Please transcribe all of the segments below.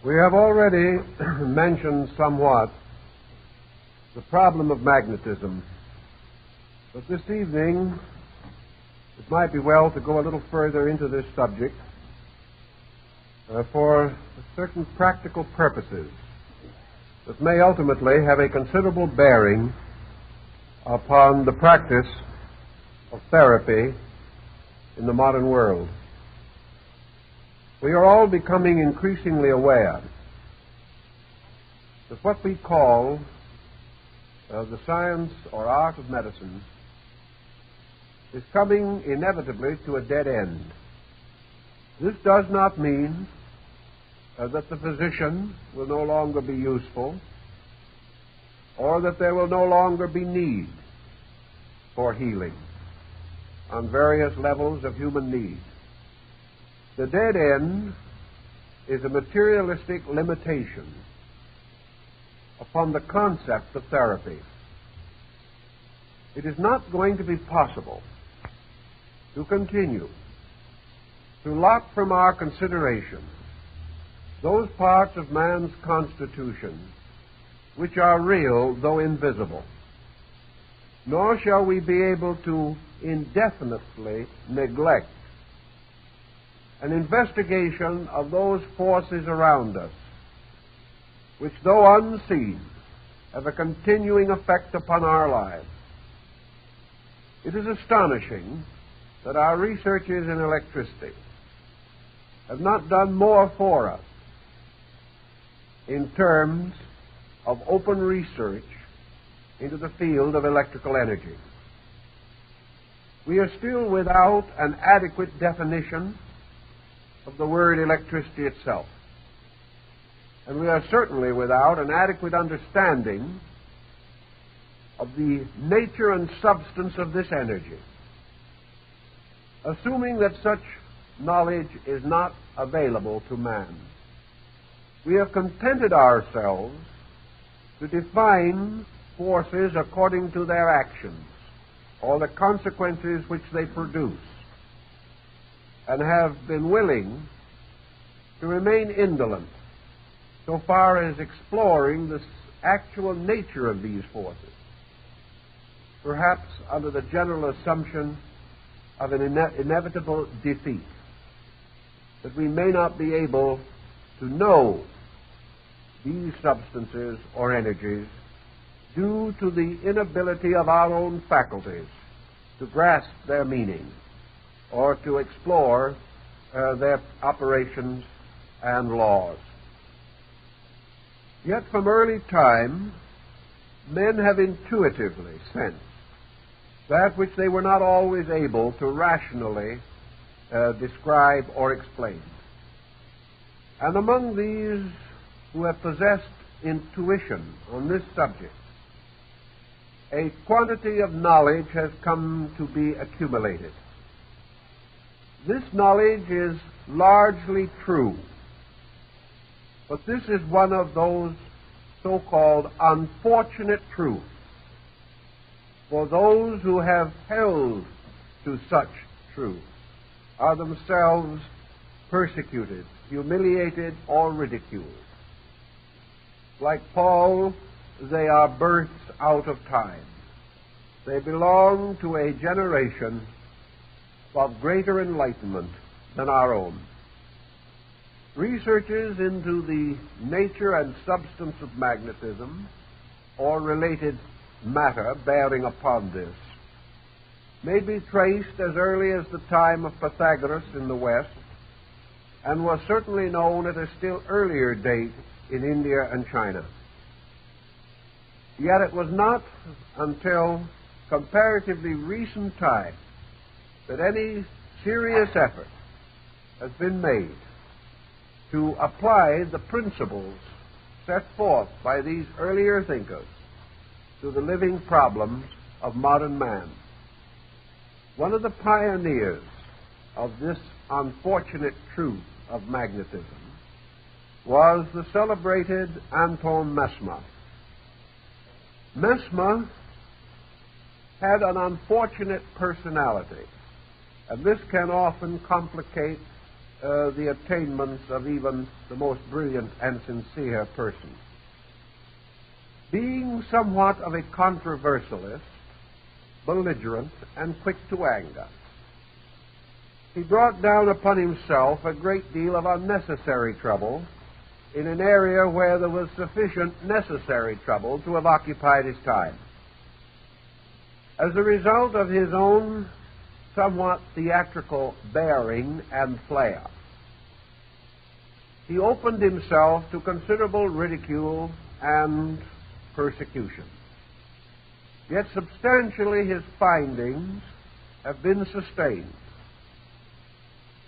We have already mentioned somewhat the problem of magnetism, but this evening it might be well to go a little further into this subject for certain practical purposes that may ultimately have a considerable bearing upon the practice of therapy in the modern world. We are all becoming increasingly aware that what we call the science or art of medicine is coming inevitably to a dead end. This does not mean that the physician will no longer be useful or that there will no longer be need for healing on various levels of human need. The dead end is a materialistic limitation upon the concept of therapy. It is not going to be possible to continue to lock from our consideration those parts of man's constitution which are real though invisible, nor shall we be able to indefinitely neglect an investigation of those forces around us which, though unseen, have a continuing effect upon our lives. It is astonishing that our researches in electricity have not done more for us in terms of open research into the field of electrical energy. We are still without an adequate definition of the word electricity itself. And we are certainly without an adequate understanding of the nature and substance of this energy. Assuming that such knowledge is not available to man, we have contented ourselves to define forces according to their actions or the consequences which they produce, and have been willing to remain indolent so far as exploring the actual nature of these forces, perhaps under the general assumption of an inevitable defeat, that we may not be able to know these substances or energies due to the inability of our own faculties to grasp their meaning or to explore their operations and laws. Yet from early time, men have intuitively sensed that which they were not always able to rationally describe or explain. And among these who have possessed intuition on this subject, a quantity of knowledge has come to be accumulated. This knowledge is largely true, but this is one of those so-called unfortunate truths for those who have held to such truth are themselves persecuted, humiliated, or ridiculed. Like Paul, they are births out of time. They belong to a generation of greater enlightenment than our own. Researches into the nature and substance of magnetism or related matter bearing upon this may be traced as early as the time of Pythagoras in the West, and was certainly known at a still earlier date in India and China. Yet it was not until comparatively recent time that any serious effort has been made to apply the principles set forth by these earlier thinkers to the living problems of modern man. One of the pioneers of this unfortunate truth of magnetism was the celebrated Anton Mesmer. Mesmer had an unfortunate personality, and this can often complicate the attainments of even the most brilliant and sincere person. Being somewhat of a controversialist, belligerent, and quick to anger, he brought down upon himself a great deal of unnecessary trouble in an area where there was sufficient necessary trouble to have occupied his time. As a result of his own somewhat theatrical bearing and flair, he opened himself to considerable ridicule and persecution. Yet substantially his findings have been sustained,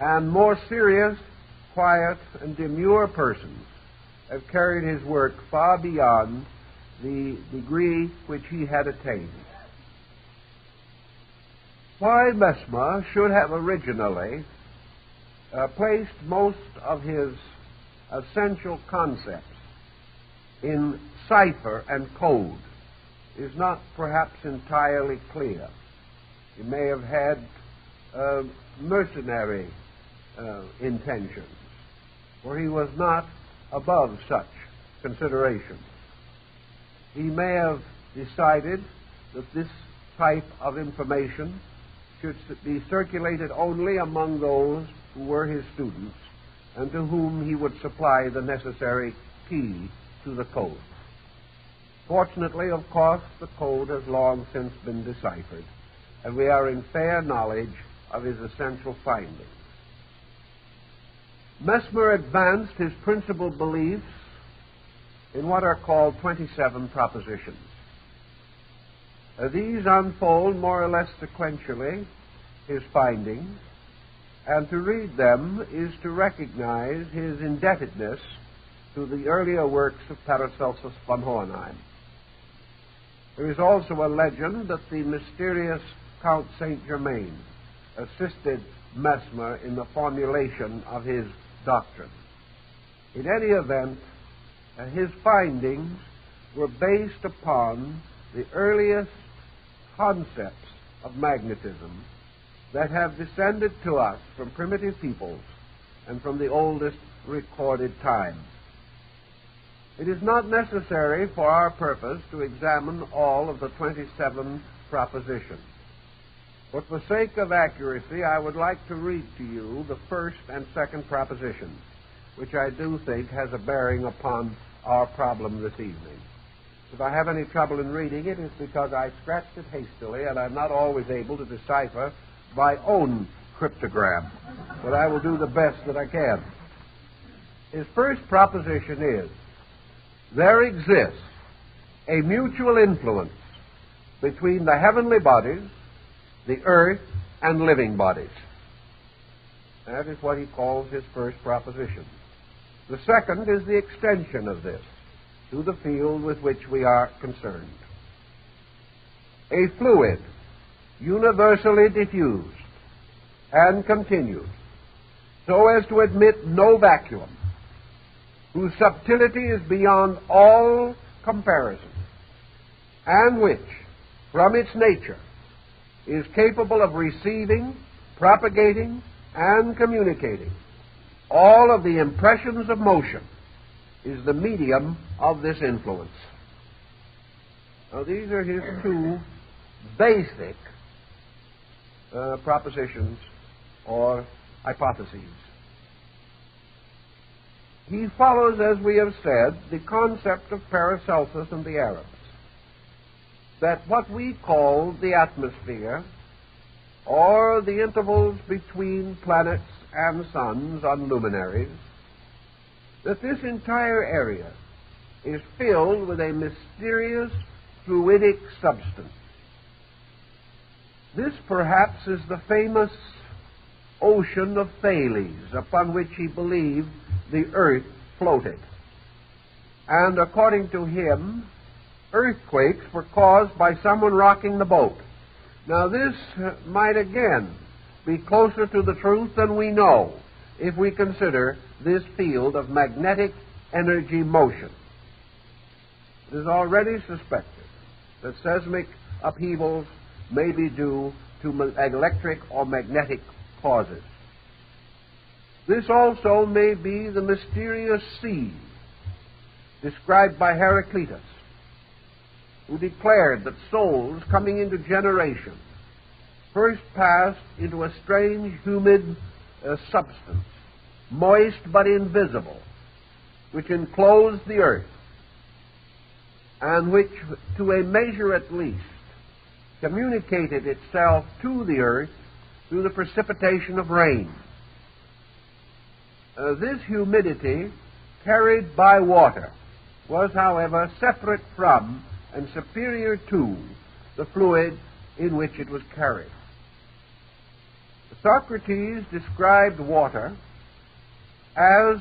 and more serious, quiet, and demure persons have carried his work far beyond the degree which he had attained. Why Mesmer should have originally placed most of his essential concepts in cipher and code is not perhaps entirely clear. He may have had mercenary intentions, for he was not above such considerations. He may have decided that this type of information should be circulated only among those who were his students and to whom he would supply the necessary key to the code. Fortunately, of course, the code has long since been deciphered, and we are in fair knowledge of his essential findings. Mesmer advanced his principal beliefs in what are called 27 propositions. These unfold more or less sequentially his findings, and to read them is to recognize his indebtedness to the earlier works of Paracelsus von Hohenheim. There is also a legend that the mysterious Count Saint-Germain assisted Mesmer in the formulation of his doctrine. In any event, his findings were based upon the earliest concepts of magnetism that have descended to us from primitive peoples and from the oldest recorded times. It is not necessary for our purpose to examine all of the 27 propositions, but for sake of accuracy, I would like to read to you the first and second propositions, which I do think has a bearing upon our problem this evening. If I have any trouble in reading it, it's because I scratched it hastily and I'm not always able to decipher my own cryptogram, but I will do the best that I can. His first proposition is, there exists a mutual influence between the heavenly bodies, the earth, and living bodies. That is what he calls his first proposition. The second is the extension of this to the field with which we are concerned. A fluid, universally diffused and continued, so as to admit no vacuum, whose subtlety is beyond all comparison, and which, from its nature, is capable of receiving, propagating, and communicating all of the impressions of motion, is the medium of this influence. Now, these are his two basic propositions or hypotheses. He follows, as we have said, the concept of Paracelsus and the Arabs, that what we call the atmosphere, or the intervals between planets and suns on luminaries, that this entire area is filled with a mysterious fluidic substance. This perhaps is the famous ocean of Thales, upon which he believed the earth floated. And according to him, earthquakes were caused by someone rocking the boat. Now, this might again be closer to the truth than we know if we consider this field of magnetic energy motion. It is already suspected that seismic upheavals may be due to electric or magnetic causes. This also may be the mysterious sea described by Heraclitus, who declared that souls coming into generation first passed into a strange, humid substance, moist but invisible, which enclosed the earth, and which, to a measure at least, communicated itself to the earth through the precipitation of rain. This humidity carried by water was, however, separate from and superior to the fluid in which it was carried. Socrates described water as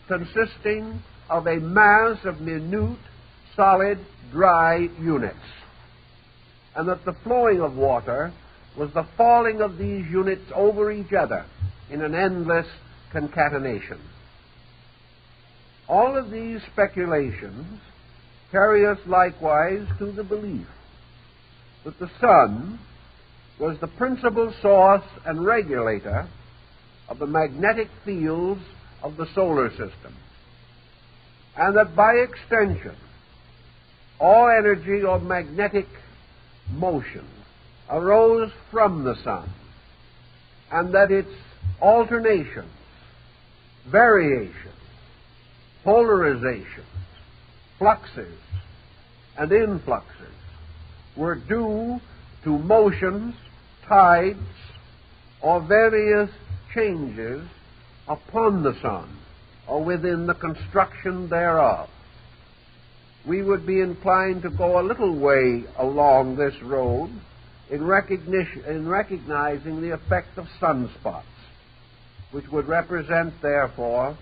consisting of a mass of minute, solid, dry units, and that the flowing of water was the falling of these units over each other in an endless concatenation. All of these speculations carry us likewise to the belief that the sun was the principal source and regulator of the magnetic fields of the solar system, and that by extension all energy or magnetic motion arose from the sun, and that its alternations, variations, polarizations, fluxes, and influxes were due to motions, tides, or various changes upon the sun or within the construction thereof. We would be inclined to go a little way along this road in recognizing the effect of sunspots, which would represent, therefore,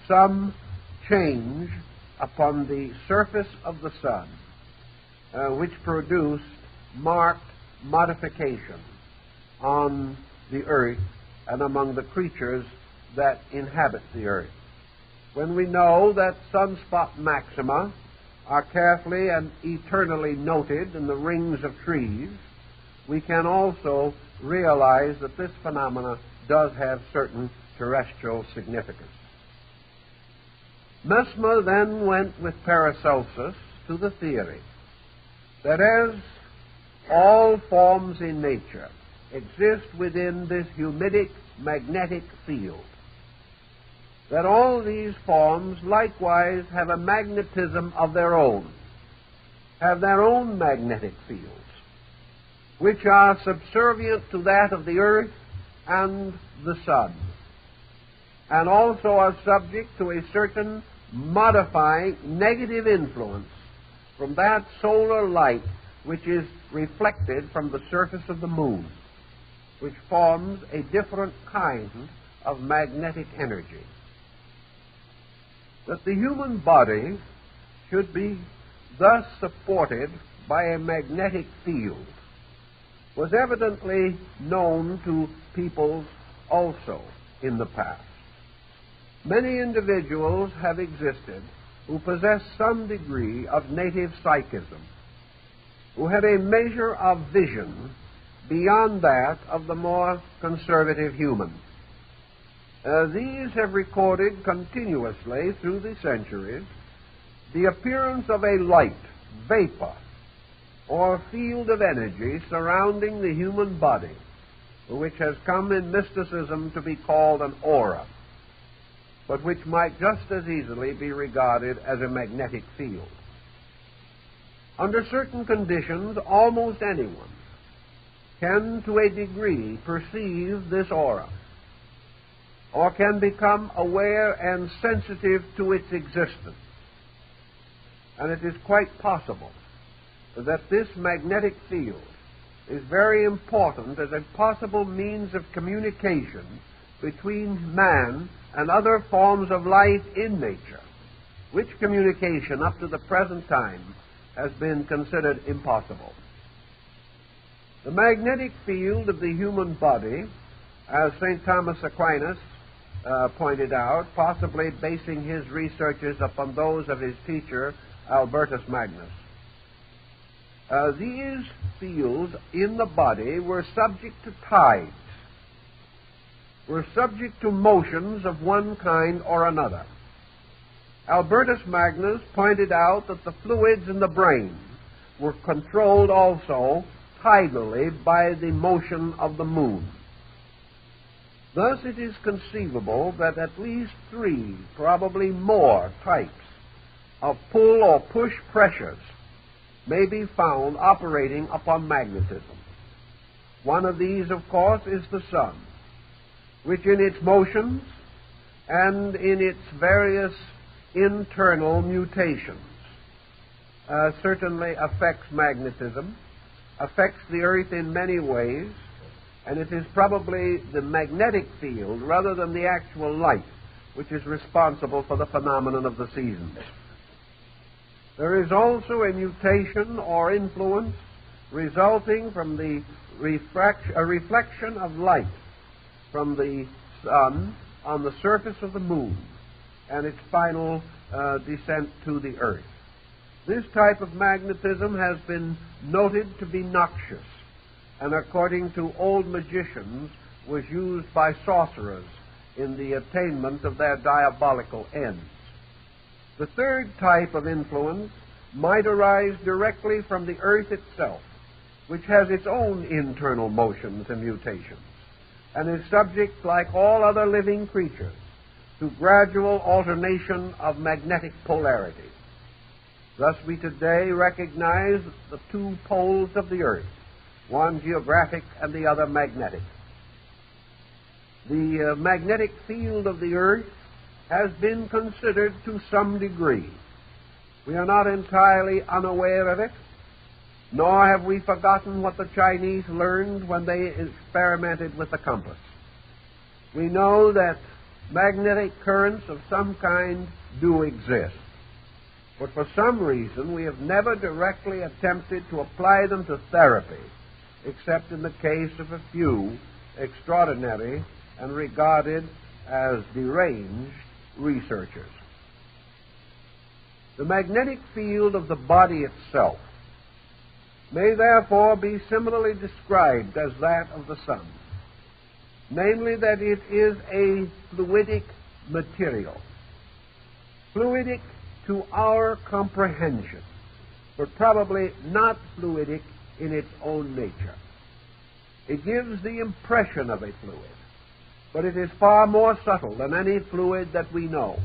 some change upon the surface of the sun, which produced marked modification on the earth and among the creatures that inhabit the earth. When we know that sunspot maxima are carefully and eternally noted in the rings of trees, we can also realize that this phenomena does have certain terrestrial significance. Mesmer then went with Paracelsus to the theory that as all forms in nature exist within this humidic magnetic field, that all these forms likewise have a magnetism of their own, have their own magnetic fields, which are subservient to that of the earth and the sun, and also are subject to a certain modifying negative influence from that solar light which is reflected from the surface of the moon, which forms a different kind of magnetic energy. That the human body should be thus supported by a magnetic field was evidently known to peoples also in the past. Many individuals have existed who possess some degree of native psychism, who had a measure of vision beyond that of the more conservative human. These have recorded continuously through the centuries the appearance of a light, vapor, or field of energy surrounding the human body, which has come in mysticism to be called an aura, but which might just as easily be regarded as a magnetic field. Under certain conditions, almost anyone can, to a degree, perceive this aura, or can become aware and sensitive to its existence. And it is quite possible that this magnetic field is very important as a possible means of communication between man and other forms of life in nature, which communication up to the present time has been considered impossible. The magnetic field of the human body, as St. Thomas Aquinas pointed out, possibly basing his researches upon those of his teacher, Albertus Magnus, these fields in the body were subject to tides, were subject to motions of one kind or another. Albertus Magnus pointed out that the fluids in the brain were controlled also tidally by the motion of the moon. Thus it is conceivable that at least 3, probably more, types of pull or push pressures may be found operating upon magnetism. One of these, of course, is the sun, which in its motions and in its various internal mutations certainly affects magnetism, affects the earth in many ways, and it is probably the magnetic field rather than the actual light which is responsible for the phenomenon of the seasons. There is also a mutation or influence resulting from the reflection of light from the sun on the surface of the moon and its final descent to the earth. This type of magnetism has been noted to be noxious, and according to old magicians was used by sorcerers in the attainment of their diabolical ends. The third type of influence might arise directly from the earth itself, which has its own internal motions and mutations, and is subject, like all other living creatures, to gradual alternation of magnetic polarity. Thus we today recognize the 2 poles of the earth, one geographic and the other magnetic. The magnetic field of the earth has been considered to some degree. We are not entirely unaware of it, nor have we forgotten what the Chinese learned when they experimented with the compass. We know that magnetic currents of some kind do exist, but for some reason we have never directly attempted to apply them to therapy, except in the case of a few extraordinary and regarded as deranged researchers. The magnetic field of the body itself may therefore be similarly described as that of the sun, namely that it is a fluidic material, fluidic to our comprehension, but probably not fluidic in its own nature. It gives the impression of a fluid, but it is far more subtle than any fluid that we know.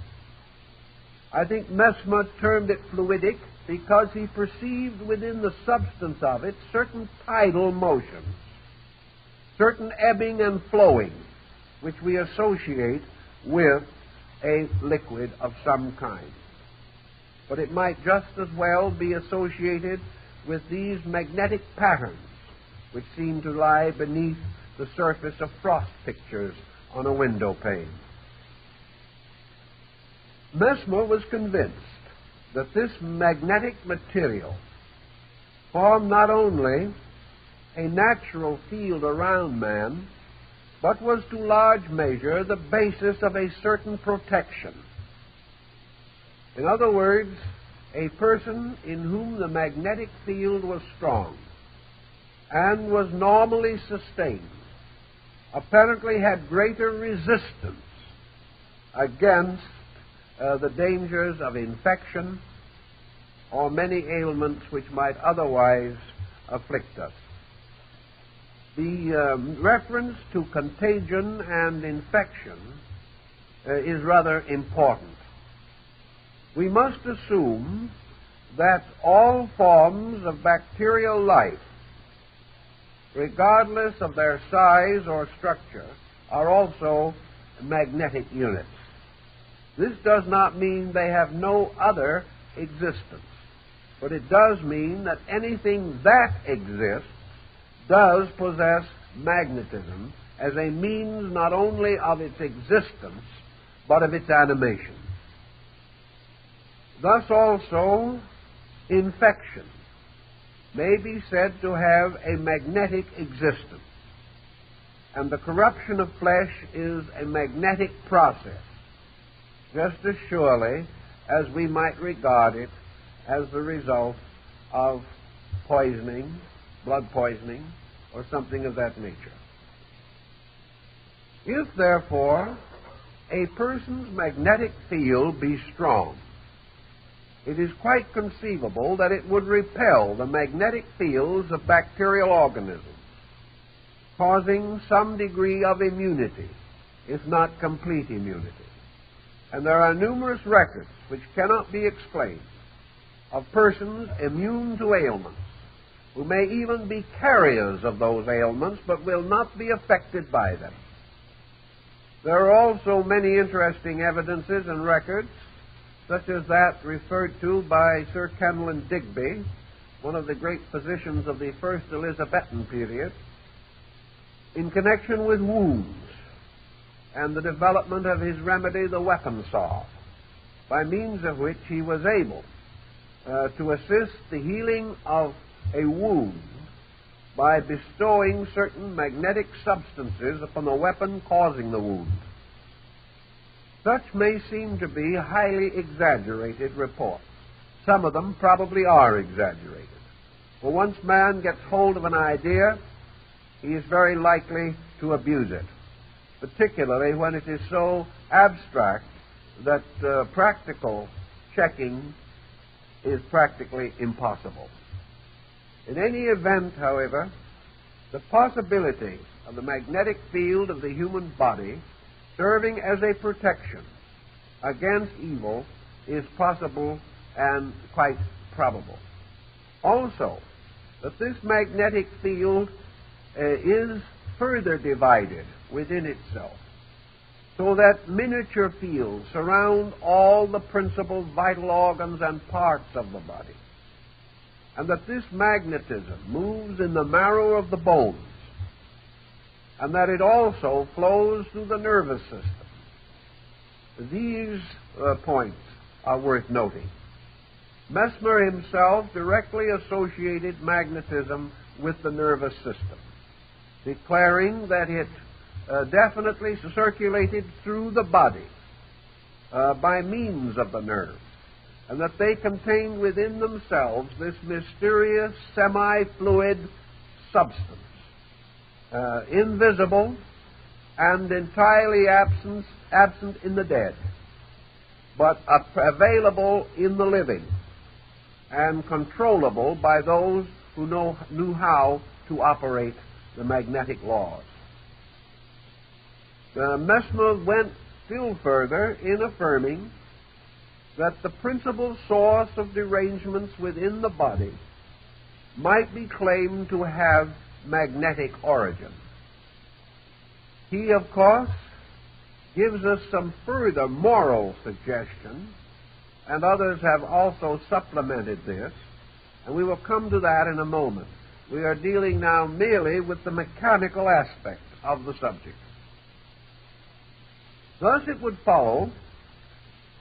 I think Mesmer termed it fluidic because he perceived within the substance of it certain tidal motions, certain ebbing and flowing, which we associate with a liquid of some kind. But it might just as well be associated with these magnetic patterns which seem to lie beneath the surface of frost pictures on a window pane. Mesmer was convinced that this magnetic material formed not only a natural field around man, but was to large measure the basis of a certain protection. In other words, a person in whom the magnetic field was strong and was normally sustained apparently had greater resistance against the dangers of infection or many ailments which might otherwise afflict us. The reference to contagion and infection is rather important. We must assume that all forms of bacterial life, regardless of their size or structure, are also magnetic units. This does not mean they have no other existence, but it does mean that anything that exists does possess magnetism as a means not only of its existence, but of its animation. Thus also, infection may be said to have a magnetic existence, and the corruption of flesh is a magnetic process, just as surely as we might regard it as the result of poisoning, blood poisoning, or something of that nature. If, therefore, a person's magnetic field be strong, it is quite conceivable that it would repel the magnetic fields of bacterial organisms, causing some degree of immunity, if not complete immunity. And there are numerous records which cannot be explained of persons immune to ailments, who may even be carriers of those ailments, but will not be affected by them. There are also many interesting evidences and records, such as that referred to by Sir Kenelm Digby, one of the great physicians of the first Elizabethan period, in connection with wounds and the development of his remedy, the weapon saw, by means of which he was able to assist the healing of a wound by bestowing certain magnetic substances upon the weapon causing the wound. Such may seem to be highly exaggerated reports. Some of them probably are exaggerated. For once man gets hold of an idea, he is very likely to abuse it, particularly when it is so abstract that practical checking is practically impossible. In any event, however, the possibility of the magnetic field of the human body serving as a protection against evil is possible and quite probable. Also, that this magnetic field is further divided within itself, so that miniature fields surround all the principal vital organs and parts of the body, and that this magnetism moves in the marrow of the bones, and that it also flows through the nervous system. These points are worth noting. Mesmer himself directly associated magnetism with the nervous system, declaring that it definitely circulated through the body by means of the nerves, and that they contained within themselves this mysterious semi-fluid substance, invisible and entirely absent in the dead, but available in the living and controllable by those who knew how to operate the magnetic laws. Mesmer went still further in affirming that the principal source of derangements within the body might be claimed to have magnetic origin. He, of course, gives us some further moral suggestion, and others have also supplemented this, and we will come to that in a moment. We are dealing now merely with the mechanical aspect of the subject. Thus it would follow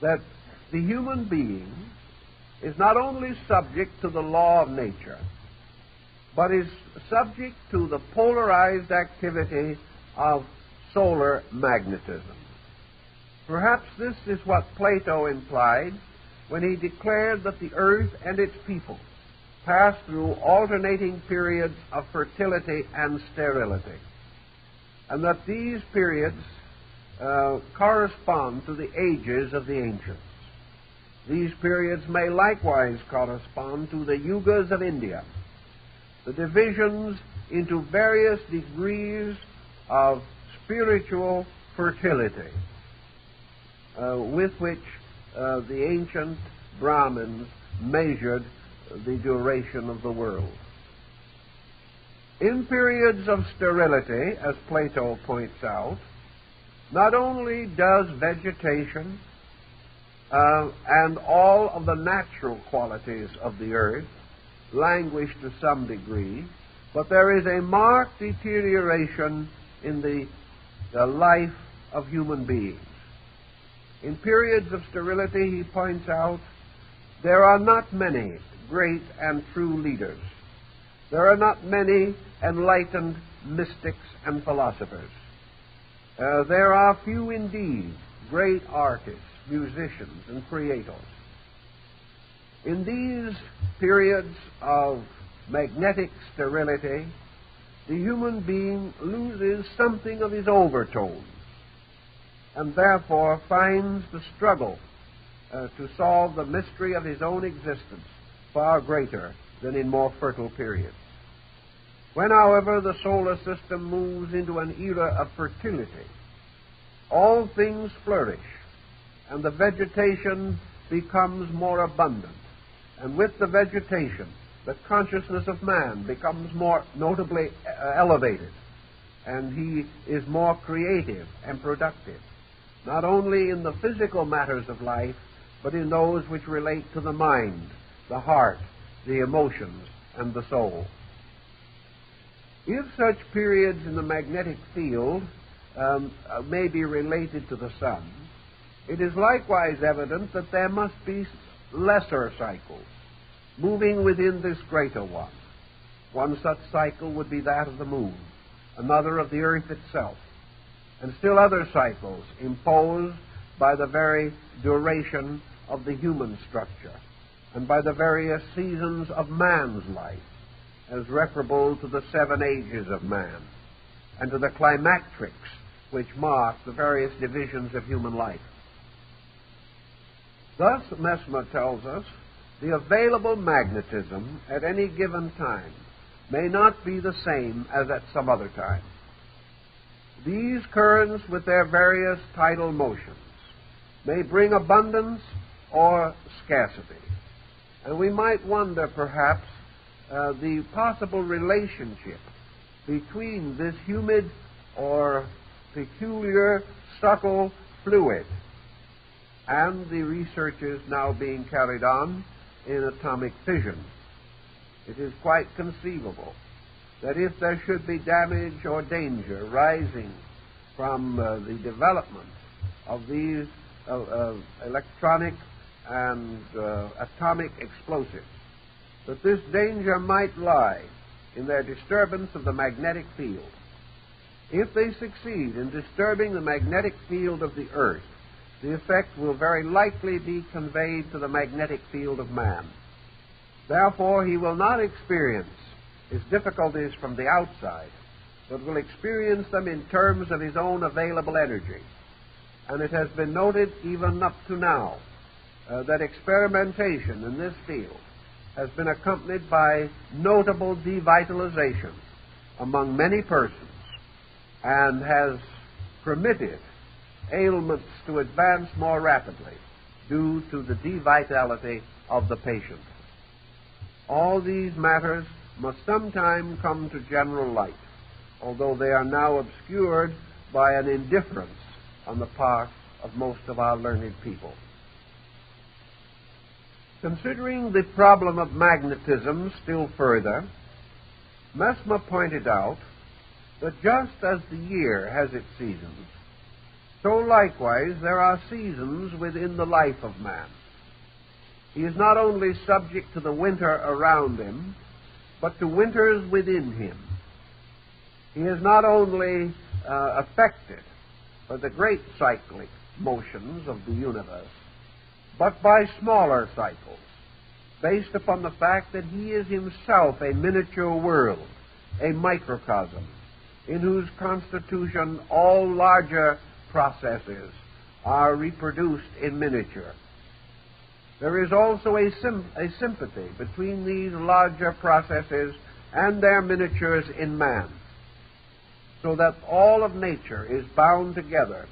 that the human being is not only subject to the law of nature, but is subject to the polarized activity of solar magnetism. Perhaps this is what Plato implied when he declared that the earth and its people pass through alternating periods of fertility and sterility, and that these periods correspond to the ages of the ancients. These periods may likewise correspond to the yugas of India, the divisions into various degrees of spiritual fertility with which the ancient Brahmins measured the duration of the world. In periods of sterility, as Plato points out, not only does vegetation and all of the natural qualities of the earth languish to some degree, but there is a marked deterioration in the life of human beings. In periods of sterility, he points out, there are not many great and true leaders. There are not many enlightened mystics and philosophers. There are few indeed great artists, musicians, and creators. In these periods of magnetic sterility, the human being loses something of his overtones and therefore finds the struggle to solve the mystery of his own existence far greater than in more fertile periods. When, however, the solar system moves into an era of fertility, all things flourish, and the vegetation becomes more abundant. And with the vegetation, the consciousness of man becomes more notably elevated, and he is more creative and productive, not only in the physical matters of life, but in those which relate to the mind, the heart, the emotions, and the soul. If such periods in the magnetic field may be related to the sun, it is likewise evident that there must be lesser cycles moving within this greater one. One such cycle would be that of the moon, another of the earth itself, and still other cycles imposed by the very duration of the human structure and by the various seasons of man's life, as referable to the 7 ages of man and to the climacterics which mark the various divisions of human life. Thus, Mesmer tells us, the available magnetism at any given time may not be the same as at some other time. These currents, with their various tidal motions, may bring abundance or scarcity. And we might wonder, perhaps, the possible relationship between this humid or peculiar subtle fluid and the researches now being carried on in atomic fission. It is quite conceivable that if there should be damage or danger rising from the development of these electronic and atomic explosives, that this danger might lie in their disturbance of the magnetic field. If they succeed in disturbing the magnetic field of the earth, the effect will very likely be conveyed to the magnetic field of man. Therefore, he will not experience his difficulties from the outside, but will experience them in terms of his own available energy. And it has been noted even up to now that experimentation in this field has been accompanied by notable devitalization among many persons and has permitted ailments to advance more rapidly due to the devitality of the patient. All these matters must sometime come to general light, although they are now obscured by an indifference on the part of most of our learned people. Considering the problem of magnetism still further, Mesmer pointed out that just as the year has its seasons, so likewise there are seasons within the life of man. He is not only subject to the winter around him, but to winters within him. He is not only affected by the great cyclic motions of the universe, but by smaller cycles, based upon the fact that he is himself a miniature world, a microcosm, in whose constitution all larger processes are reproduced in miniature. There is also a sympathy between these larger processes and their miniatures in man, so that all of nature is bound together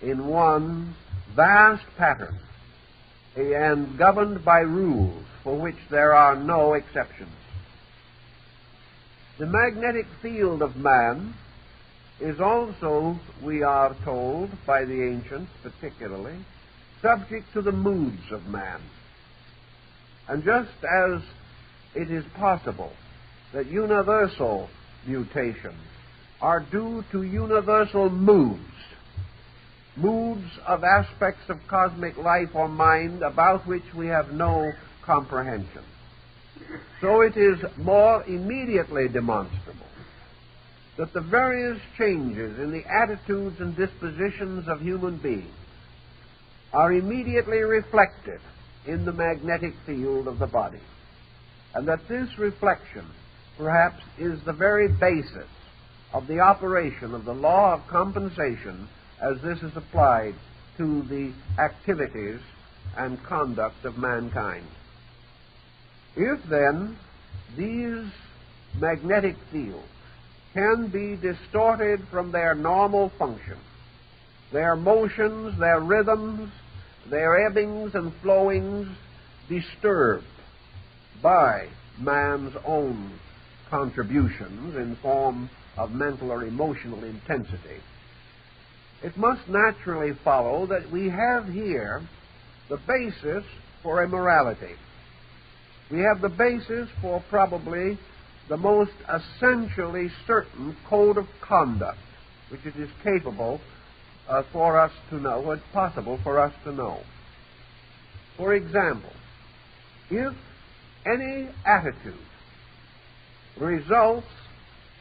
in one vast pattern and governed by rules for which there are no exceptions. The magnetic field of man is also, we are told by the ancients particularly, subject to the moods of man. And just as it is possible that universal mutations are due to universal moods of aspects of cosmic life or mind about which we have no comprehension, so it is more immediately demonstrable that the various changes in the attitudes and dispositions of human beings are immediately reflected in the magnetic field of the body, and that this reflection perhaps, is the very basis of the operation of the law of compensation as this is applied to the activities and conduct of mankind. If, then, these magnetic fields can be distorted from their normal function, their motions, their rhythms, their ebbings and flowings disturbed by man's own contributions in form of mental or emotional intensity, it must naturally follow that we have here the basis for a morality. We have the basis for probably the most essentially certain code of conduct which it is capable for us to know, it's possible for us to know. For example, if any attitude results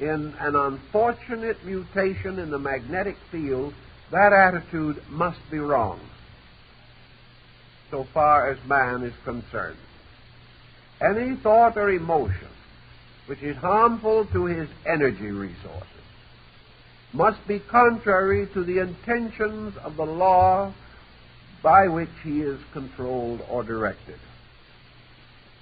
in an unfortunate mutation in the magnetic field, that attitude must be wrong, so far as man is concerned. Any thought or emotion which is harmful to his energy resources must be contrary to the intentions of the law by which he is controlled or directed.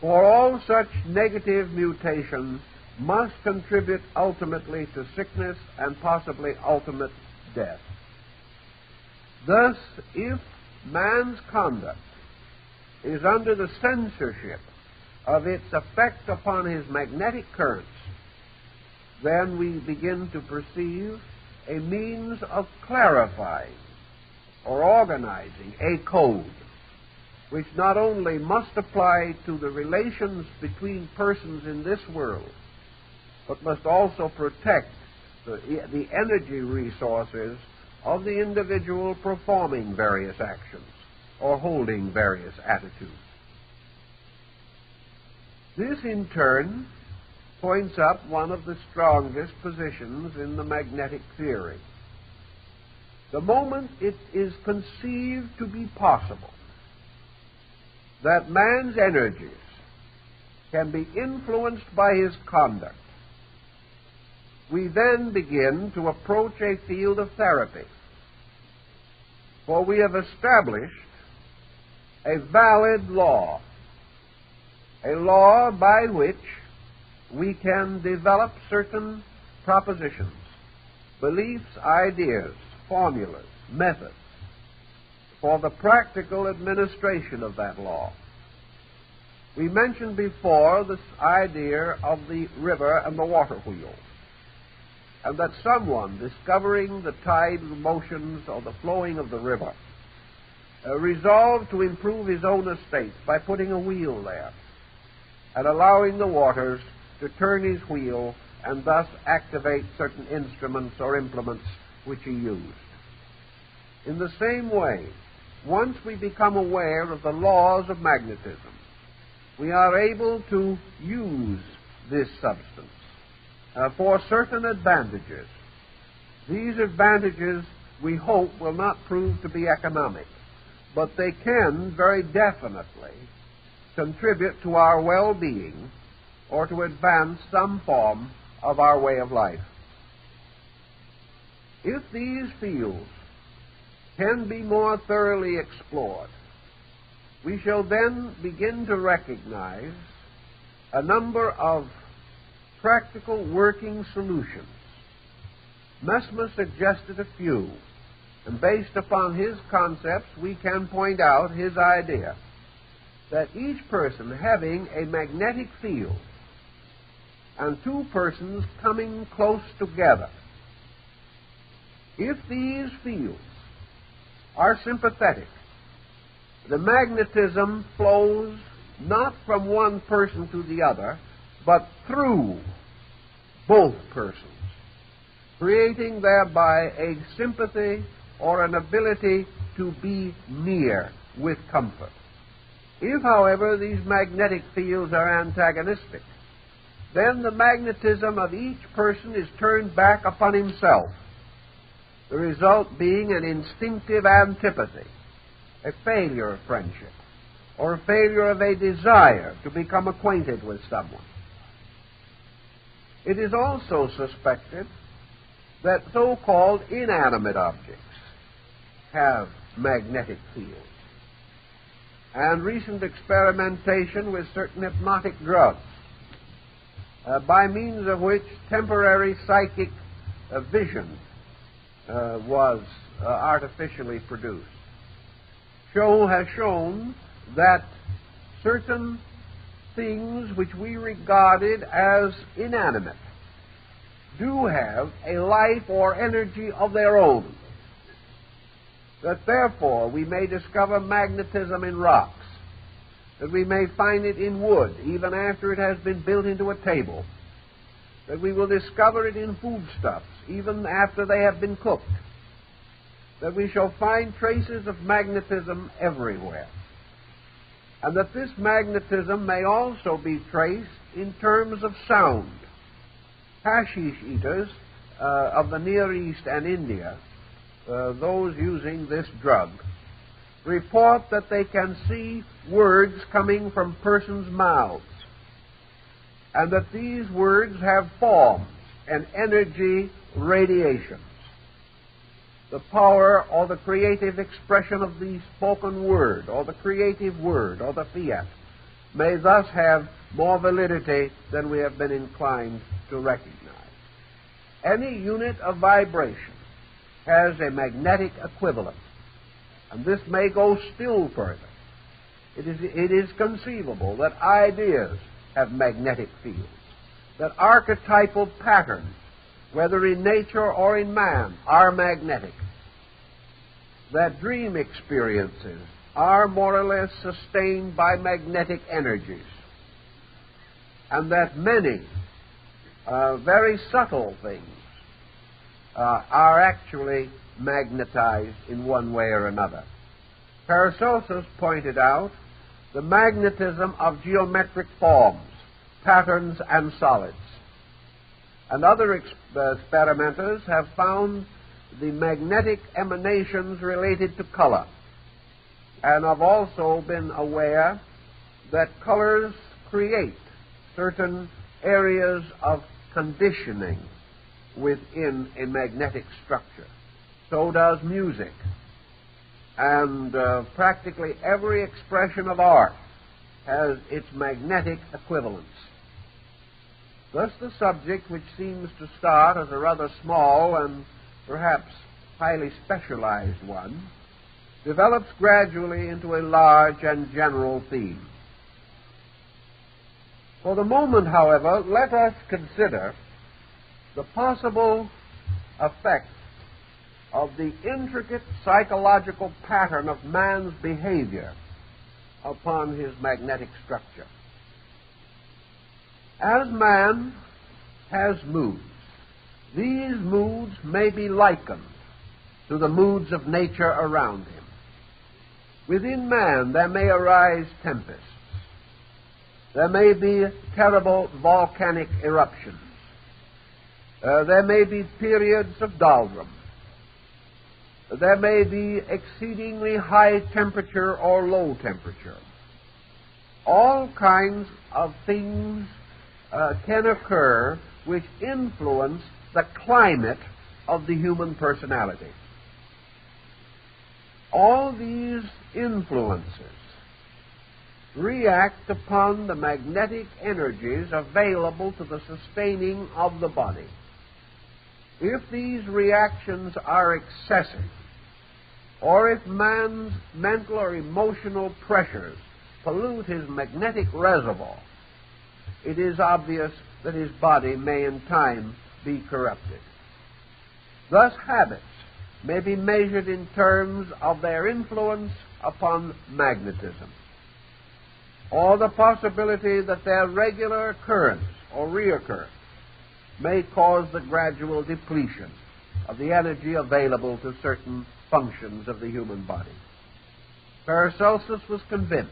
For all such negative mutations must contribute ultimately to sickness and possibly ultimate death. Thus, if man's conduct is under the censorship of its effect upon his magnetic currents, then we begin to perceive a means of clarifying or organizing a code which not only must apply to the relations between persons in this world, but must also protect the energy resources of the individual performing various actions or holding various attitudes. This, in turn, points up one of the strongest positions in the magnetic theory. The moment it is conceived to be possible that man's energies can be influenced by his conduct, we then begin to approach a field of therapy. For we have established a valid law, a law by which we can develop certain propositions, beliefs, ideas, formulas, methods for the practical administration of that law. We mentioned before this idea of the river and the water wheel, and that someone discovering the tide motions or the flowing of the river resolved to improve his own estate by putting a wheel there and allowing the waters to turn his wheel and thus activate certain instruments or implements which he used. In the same way, once we become aware of the laws of magnetism, we are able to use this substance for certain advantages. These advantages, we hope, will not prove to be economic, but they can very definitely contribute to our well-being or to advance some form of our way of life. If these fields can be more thoroughly explored, we shall then begin to recognize a number of practical working solutions. Mesmer suggested a few, and based upon his concepts, we can point out his idea that each person having a magnetic field and two persons coming close together, if these fields are sympathetic, the magnetism flows not from one person to the other, but through both persons, creating thereby a sympathy or an ability to be near with comfort. If, however, these magnetic fields are antagonistic, then the magnetism of each person is turned back upon himself, the result being an instinctive antipathy, a failure of friendship, or a failure of a desire to become acquainted with someone. It is also suspected that so-called inanimate objects have magnetic fields. And recent experimentation with certain hypnotic drugs, by means of which temporary psychic vision was artificially produced, has shown that certain things which we regarded as inanimate do have a life or energy of their own, that therefore we may discover magnetism in rocks, that we may find it in wood even after it has been built into a table, that we will discover it in foodstuffs even after they have been cooked, that we shall find traces of magnetism everywhere, and that this magnetism may also be traced in terms of sound. Hashish eaters of the Near East and India, those using this drug, report that they can see words coming from persons' mouths, and that these words have forms and energy radiations. The power or the creative expression of the spoken word or the creative word or the fiat may thus have more validity than we have been inclined to recognize. Any unit of vibration has a magnetic equivalent, and this may go still further. It is conceivable that ideas have magnetic fields, that archetypal patterns, whether in nature or in man, are magnetic, that dream experiences are more or less sustained by magnetic energies, and that many very subtle things are actually magnetized in one way or another. Paracelsus pointed out the magnetism of geometric forms, patterns, and solids. And other experimenters have found the magnetic emanations related to color, and have also been aware that colors create certain areas of conditioning within a magnetic structure. So does music. And practically every expression of art has its magnetic equivalence. Thus the subject, which seems to start as a rather small and perhaps highly specialized one, develops gradually into a large and general theme. For the moment, however, let us consider the possible effect of the intricate psychological pattern of man's behavior upon his magnetic structure. As man has moods, these moods may be likened to the moods of nature around him. Within man there may arise tempests. There may be terrible volcanic eruptions. There may be periods of doldrum. There may be exceedingly high temperature or low temperature. All kinds of things can occur which influence the climate of the human personality. All these influences react upon the magnetic energies available to the sustaining of the body. If these reactions are excessive, or if man's mental or emotional pressures pollute his magnetic reservoir, it is obvious that his body may in time be corrupted. Thus, habits may be measured in terms of their influence upon magnetism, or the possibility that their regular occurrence or reoccurrence may cause the gradual depletion of the energy available to certain functions of the human body. Paracelsus was convinced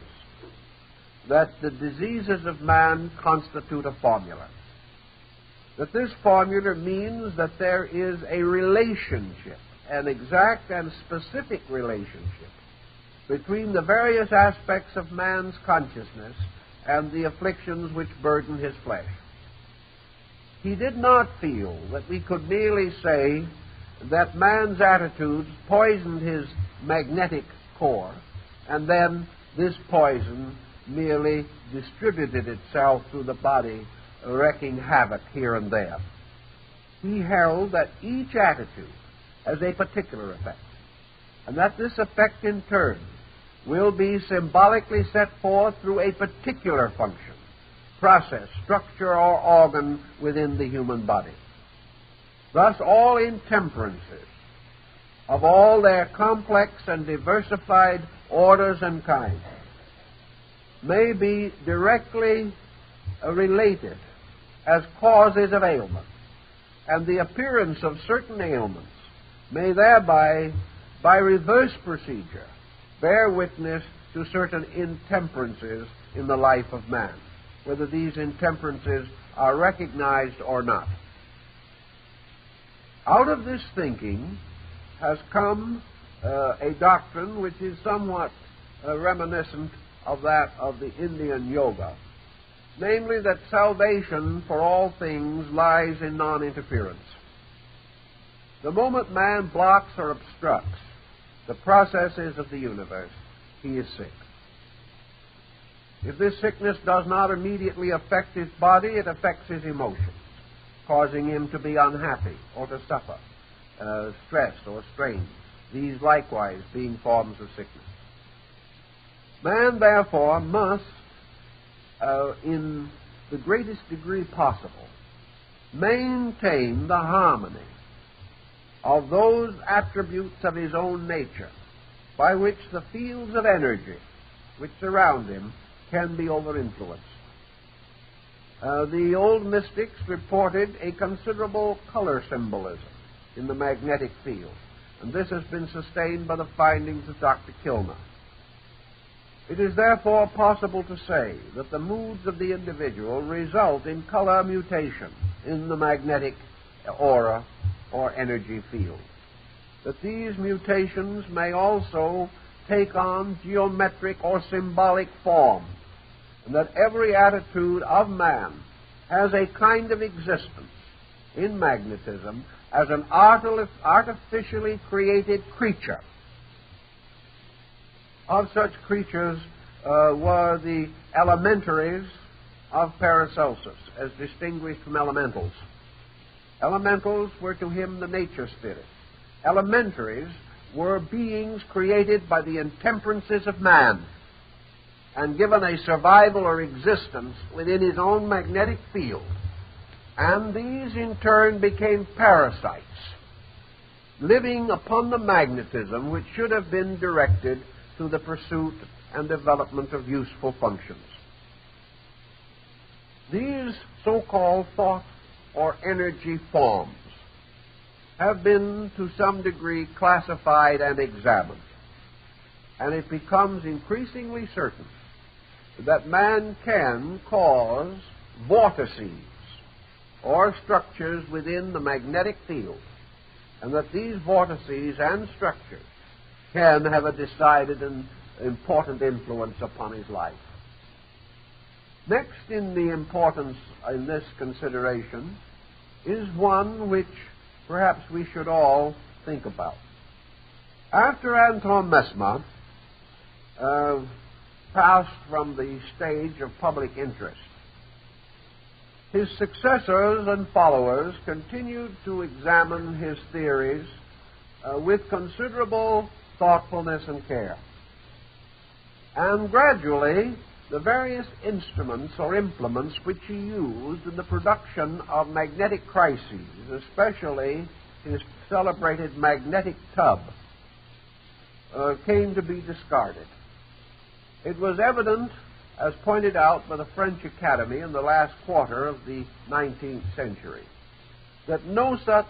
that the diseases of man constitute a formula, that this formula means that there is a relationship, an exact and specific relationship, between the various aspects of man's consciousness and the afflictions which burden his flesh. he did not feel that we could merely say that man's attitudes poisoned his magnetic core, and then this poison merely distributed itself through the body, wreaking havoc here and there. He held that each attitude has a particular effect, and that this effect in turn will be symbolically set forth through a particular function, process, structure, or organ within the human body. Thus, all intemperances of all their complex and diversified orders and kinds may be directly related as causes of ailment, and the appearance of certain ailments may thereby, by reverse procedure, bear witness to certain intemperances in the life of man, whether these intemperances are recognized or not. Out of this thinking has come a doctrine which is somewhat reminiscent of that of the Indian yoga, namely that salvation for all things lies in non-interference. The moment man blocks or obstructs the processes of the universe, he is sick. If this sickness does not immediately affect his body, it affects his emotions, causing him to be unhappy or to suffer, stressed or strained, these likewise being forms of sickness. Man, therefore, must, in the greatest degree possible, maintain the harmony of those attributes of his own nature by which the fields of energy which surround him can be over-influenced. The old mystics reported a considerable color symbolism in the magnetic field, and this has been sustained by the findings of Dr. Kilmer. It is therefore possible to say that the moods of the individual result in color mutation in the magnetic aura or energy field. That these mutations may also take on geometric or symbolic form, and that every attitude of man has a kind of existence in magnetism as an artificially created creature. Of such creatures were the elementaries of Paracelsus, as distinguished from elementals. Elementals were to him the nature spirits. Elementaries were beings created by the intemperances of man and given a survival or existence within his own magnetic field. And these in turn became parasites, living upon the magnetism which should have been directed to the pursuit and development of useful functions. These so-called thought or energy forms have been to some degree classified and examined, and it becomes increasingly certain that man can cause vortices or structures within the magnetic field, and that these vortices and structures can have a decided and important influence upon his life. Next in the importance in this consideration is one which perhaps we should all think about. After Anton Mesmer passed from the stage of public interest, his successors and followers continued to examine his theories with considerable thoughtfulness and care. And gradually, the various instruments or implements which he used in the production of magnetic crises, especially his celebrated magnetic tub, came to be discarded. It was evident, as pointed out by the French Academy in the last quarter of the 19th century, that no such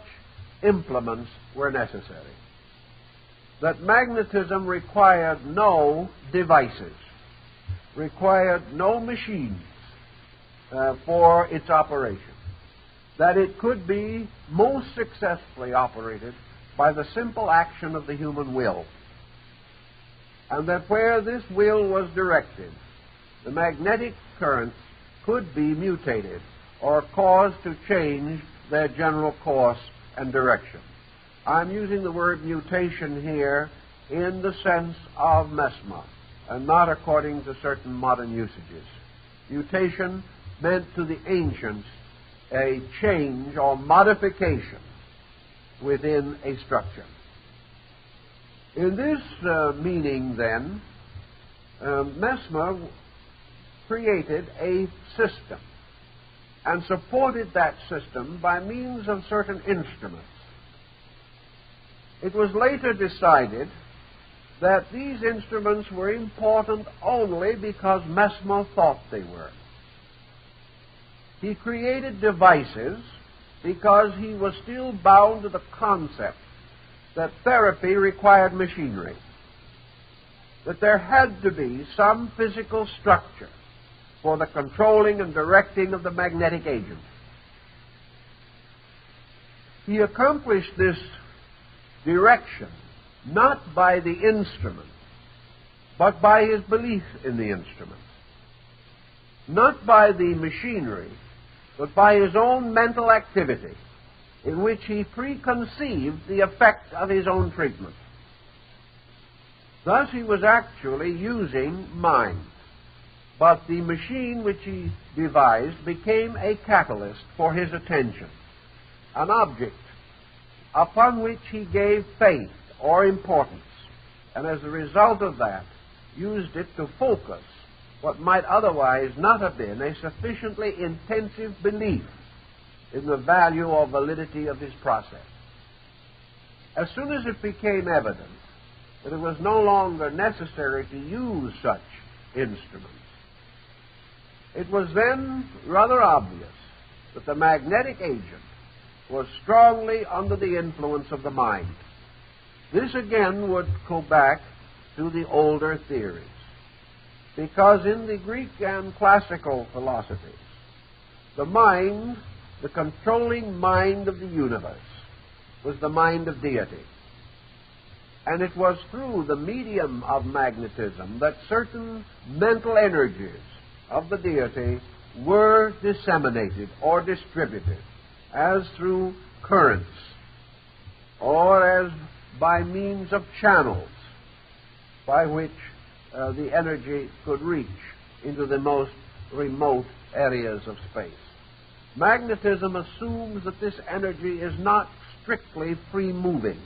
implements were necessary, that magnetism required no devices, required no machines for its operation, that it could be most successfully operated by the simple action of the human will, and that where this will was directed, the magnetic currents could be mutated or cause to change their general course and direction. I'm using the word mutation here in the sense of Mesmer, and not according to certain modern usages. Mutation meant to the ancients a change or modification within a structure. In this meaning, then, Mesmer created a system and supported that system by means of certain instruments. It was later decided that these instruments were important only because Mesmer thought they were. He created devices because he was still bound to the concept that therapy required machinery, that there had to be some physical structure for the controlling and directing of the magnetic agent. He accomplished this direction not by the instrument, but by his belief in the instrument. Not by the machinery, but by his own mental activity, in which he preconceived the effect of his own treatment. Thus he was actually using mind, but the machine which he devised became a catalyst for his attention, an object upon which he gave faith or importance, and as a result of that, used it to focus what might otherwise not have been a sufficiently intensive belief in the value or validity of his process. As soon as it became evident that it was no longer necessary to use such instruments, it was then rather obvious that the magnetic agent was strongly under the influence of the mind. This again would go back to the older theories, because in the Greek and classical philosophies, the mind, the controlling mind of the universe, was the mind of deity. And it was through the medium of magnetism that certain mental energies of the deity were disseminated or distributed, as through currents, or as by means of channels by which the energy could reach into the most remote areas of space. Magnetism assumes that this energy is not strictly free-moving,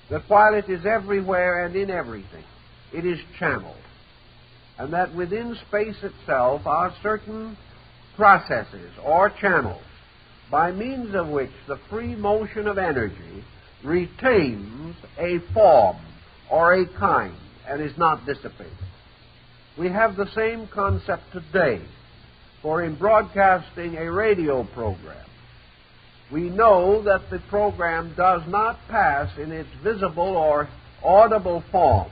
that while it is everywhere and in everything, it is channeled, and that within space itself are certain processes or channels by means of which the free motion of energy retains a form or a kind and is not dissipated. We have the same concept today, for in broadcasting a radio program, we know that the program does not pass in its visible or audible form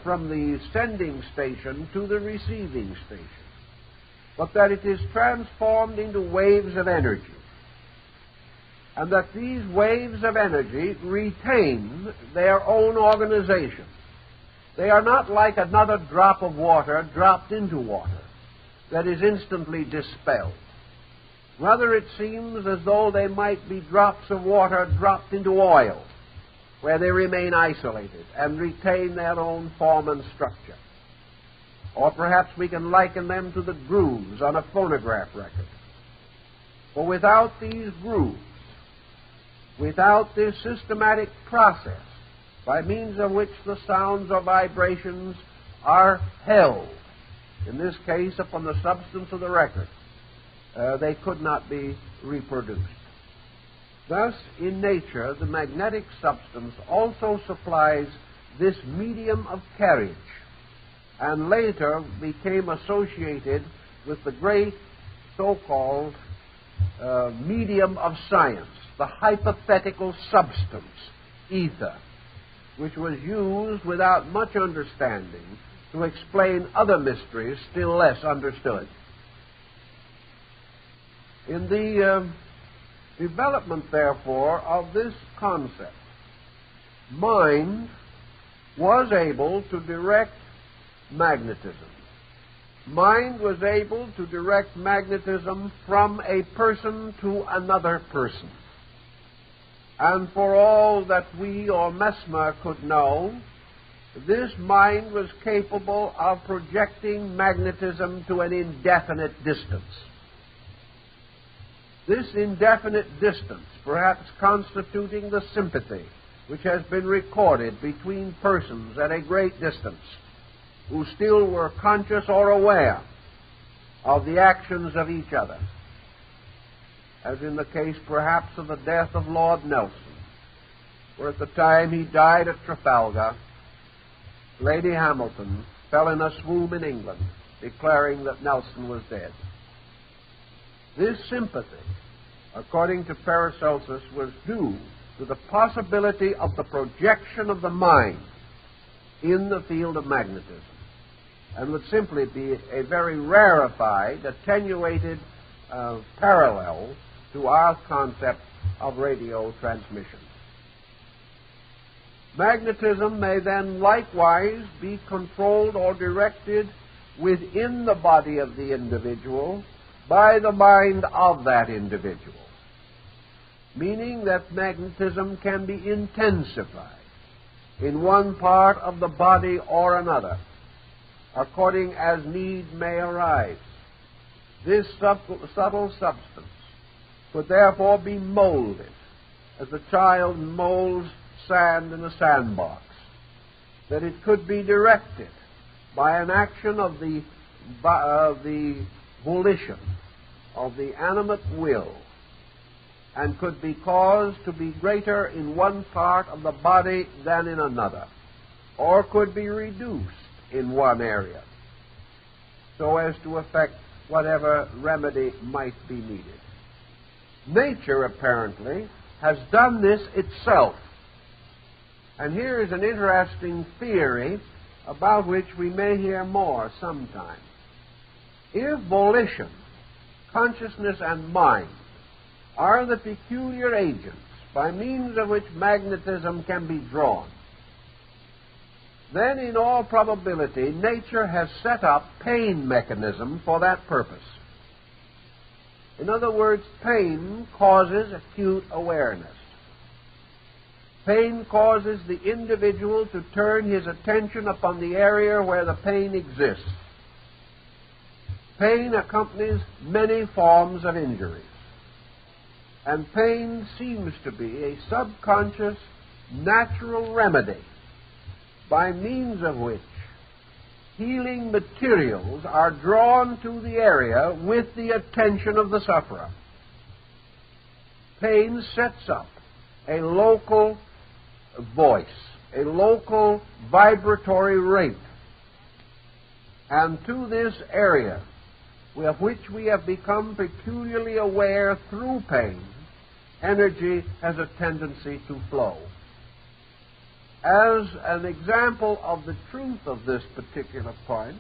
from the sending station to the receiving station, but that it is transformed into waves of energy, and that these waves of energy retain their own organization. They are not like another drop of water dropped into water that is instantly dispelled. Rather, it seems as though they might be drops of water dropped into oil, where they remain isolated and retain their own form and structure. Or perhaps we can liken them to the grooves on a phonograph record. For without these grooves, without this systematic process by means of which the sounds or vibrations are held, in this case upon the substance of the record, they could not be reproduced. Thus, in nature, the magnetic substance also supplies this medium of carriage, and later became associated with the great so-called medium of science, the hypothetical substance, ether, which was used without much understanding to explain other mysteries still less understood. In the development, therefore, of this concept, mind was able to direct magnetism. mind was able to direct magnetism from a person to another person. And for all that we or Mesmer could know, this mind was capable of projecting magnetism to an indefinite distance. This indefinite distance, perhaps constituting the sympathy which has been recorded between persons at a great distance who still were conscious or aware of the actions of each other, as in the case perhaps of the death of Lord Nelson, where at the time he died at Trafalgar, Lady Hamilton fell in a swoon in England, declaring that Nelson was dead. This sympathy, according to Paracelsus, was due to the possibility of the projection of the mind in the field of magnetism, and would simply be a very rarefied, attenuated parallel to our concept of radio transmission. Magnetism may then likewise be controlled or directed within the body of the individual by the mind of that individual, meaning that magnetism can be intensified in one part of the body or another, according as need may arise. This subtle substance could therefore be molded as the child molds sand in a sandbox, that it could be directed by an action of the volition, of the animate will, and could be caused to be greater in one part of the body than in another, or could be reduced in one area, so as to effect whatever remedy might be needed. Nature, apparently, has done this itself. And here is an interesting theory about which we may hear more sometime. If volition, consciousness, and mind are the peculiar agents by means of which magnetism can be drawn, then in all probability nature has set up pain mechanism for that purpose. In other words, pain causes acute awareness. Pain causes the individual to turn his attention upon the area where the pain exists. Pain accompanies many forms of injuries, and pain seems to be a subconscious, natural remedy by means of which healing materials are drawn to the area with the attention of the sufferer. Pain sets up a local voice, a local vibratory rate, and to this area of which we have become peculiarly aware through pain, energy has a tendency to flow. As an example of the truth of this particular point,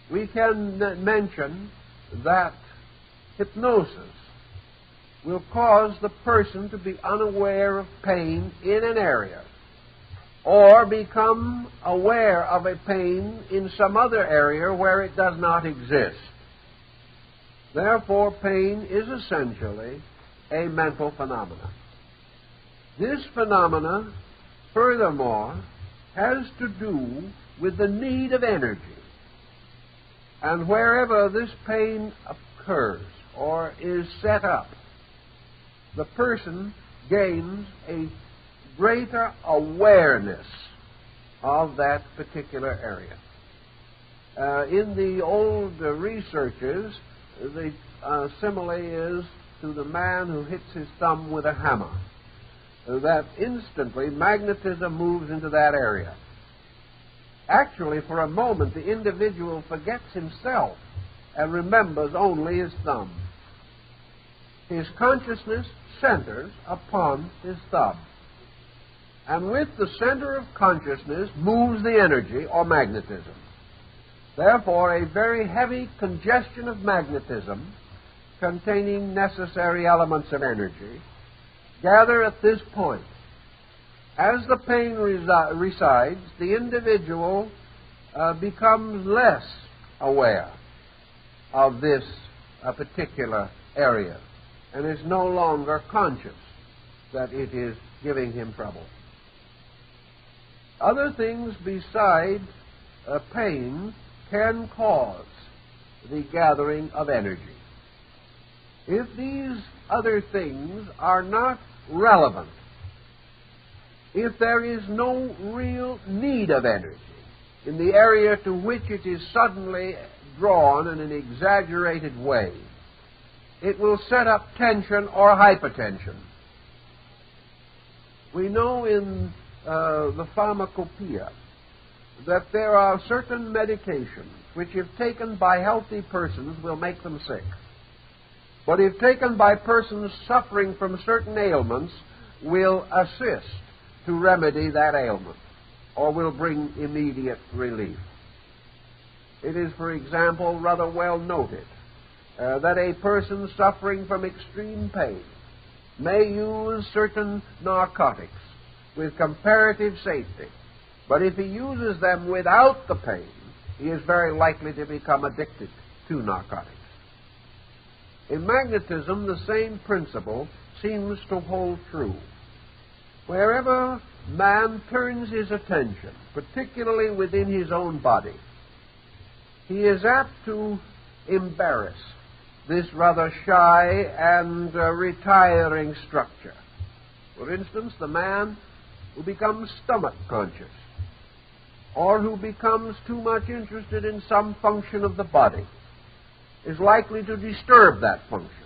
we can mention that hypnosis will cause the person to be unaware of pain in an area, or become aware of a pain in some other area where it does not exist. Therefore, pain is essentially a mental phenomenon. This phenomena, furthermore, has to do with the need of energy. And wherever this pain occurs or is set up, the person gains a greater awareness of that particular area. In the old researches, the simile is to the man who hits his thumb with a hammer, that instantly magnetism moves into that area. Actually, for a moment, the individual forgets himself and remembers only his thumb. His consciousness centers upon his thumb. And with the center of consciousness moves the energy or magnetism. Therefore, a very heavy congestion of magnetism containing necessary elements of energy gather at this point. As the pain resides, the individual becomes less aware of this particular area and is no longer conscious that it is giving him trouble. Other things besides pain can cause the gathering of energy. If these other things are not relevant, if there is no real need of energy in the area to which it is suddenly drawn in an exaggerated way, it will set up tension or hypertension. We know in the pharmacopoeia that there are certain medications which, if taken by healthy persons, will make them sick. But if taken by persons suffering from certain ailments, will assist to remedy that ailment or will bring immediate relief. It is, for example, rather well noted that a person suffering from extreme pain may use certain narcotics with comparative safety, but if he uses them without the pain, he is very likely to become addicted to narcotics. In magnetism, the same principle seems to hold true. Wherever man turns his attention, particularly within his own body, he is apt to embarrass this rather shy and retiring structure. For instance, the man who becomes stomach conscious, or who becomes too much interested in some function of the body, is likely to disturb that function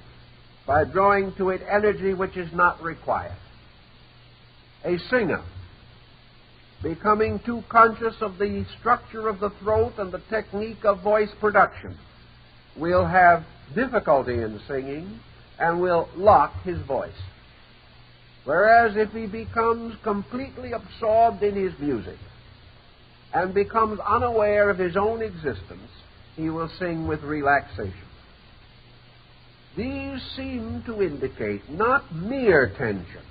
by drawing to it energy which is not required. A singer, becoming too conscious of the structure of the throat and the technique of voice production, will have difficulty in singing and will lock his voice. Whereas if he becomes completely absorbed in his music and becomes unaware of his own existence, he will sing with relaxation. These seem to indicate not mere tension,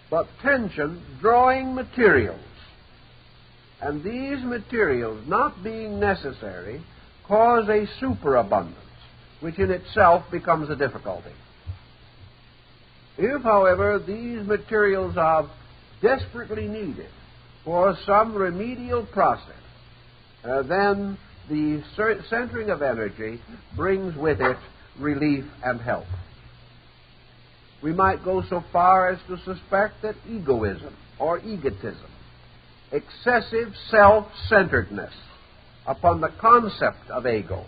but tension drawing materials. And these materials, not being necessary, cause a superabundance, which in itself becomes a difficulty. If, however, these materials are desperately needed for some remedial process, then the centering of energy brings with it relief and help. We might go so far as to suspect that egoism or egotism, excessive self-centeredness upon the concept of ego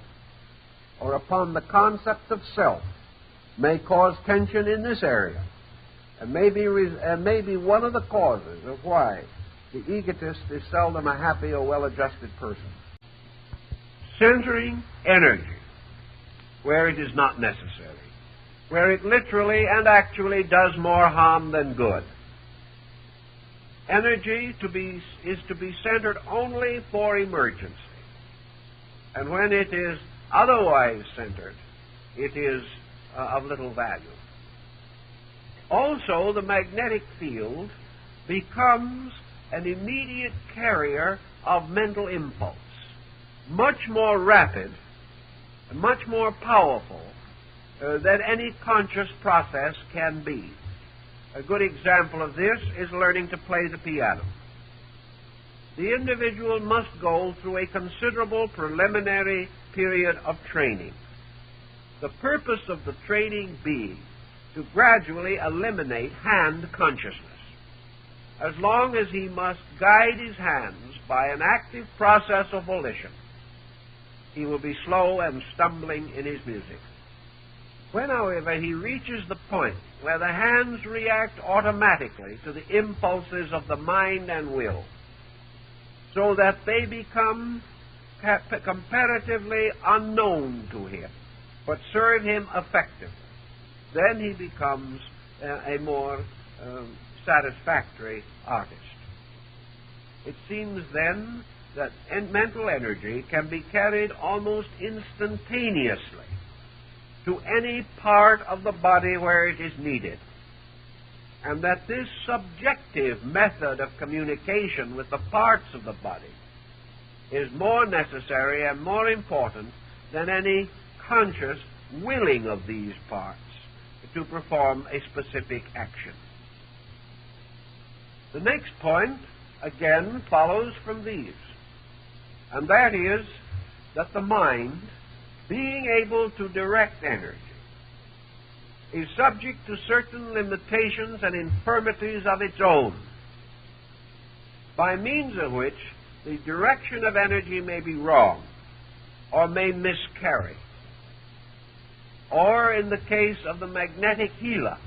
or upon the concept of self, may cause tension in this area and may be one of the causes of why the egotist is seldom a happy or well-adjusted person. Centering energy where it is not necessary, where it literally and actually does more harm than good. Energy is to be centered only for emergency, and when it is otherwise centered, it is of little value. Also, the magnetic field becomes an immediate carrier of mental impulse, much more rapid and much more powerful than any conscious process can be. A good example of this is learning to play the piano. The individual must go through a considerable preliminary period of training. The purpose of the training being to gradually eliminate hand consciousness. As long as he must guide his hands by an active process of volition, he will be slow and stumbling in his music. When, however, he reaches the point where the hands react automatically to the impulses of the mind and will, so that they become comparatively unknown to him, but serve him effectively, then he becomes a more satisfactory artist. It seems then that mental energy can be carried almost instantaneously to any part of the body where it is needed, and that this subjective method of communication with the parts of the body is more necessary and more important than any conscious willing of these parts to perform a specific action. The next point, again, follows from these, and that is that the mind, being able to direct energy, is subject to certain limitations and infirmities of its own, by means of which the direction of energy may be wrong or may miscarry. Or in the case of the magnetic healer,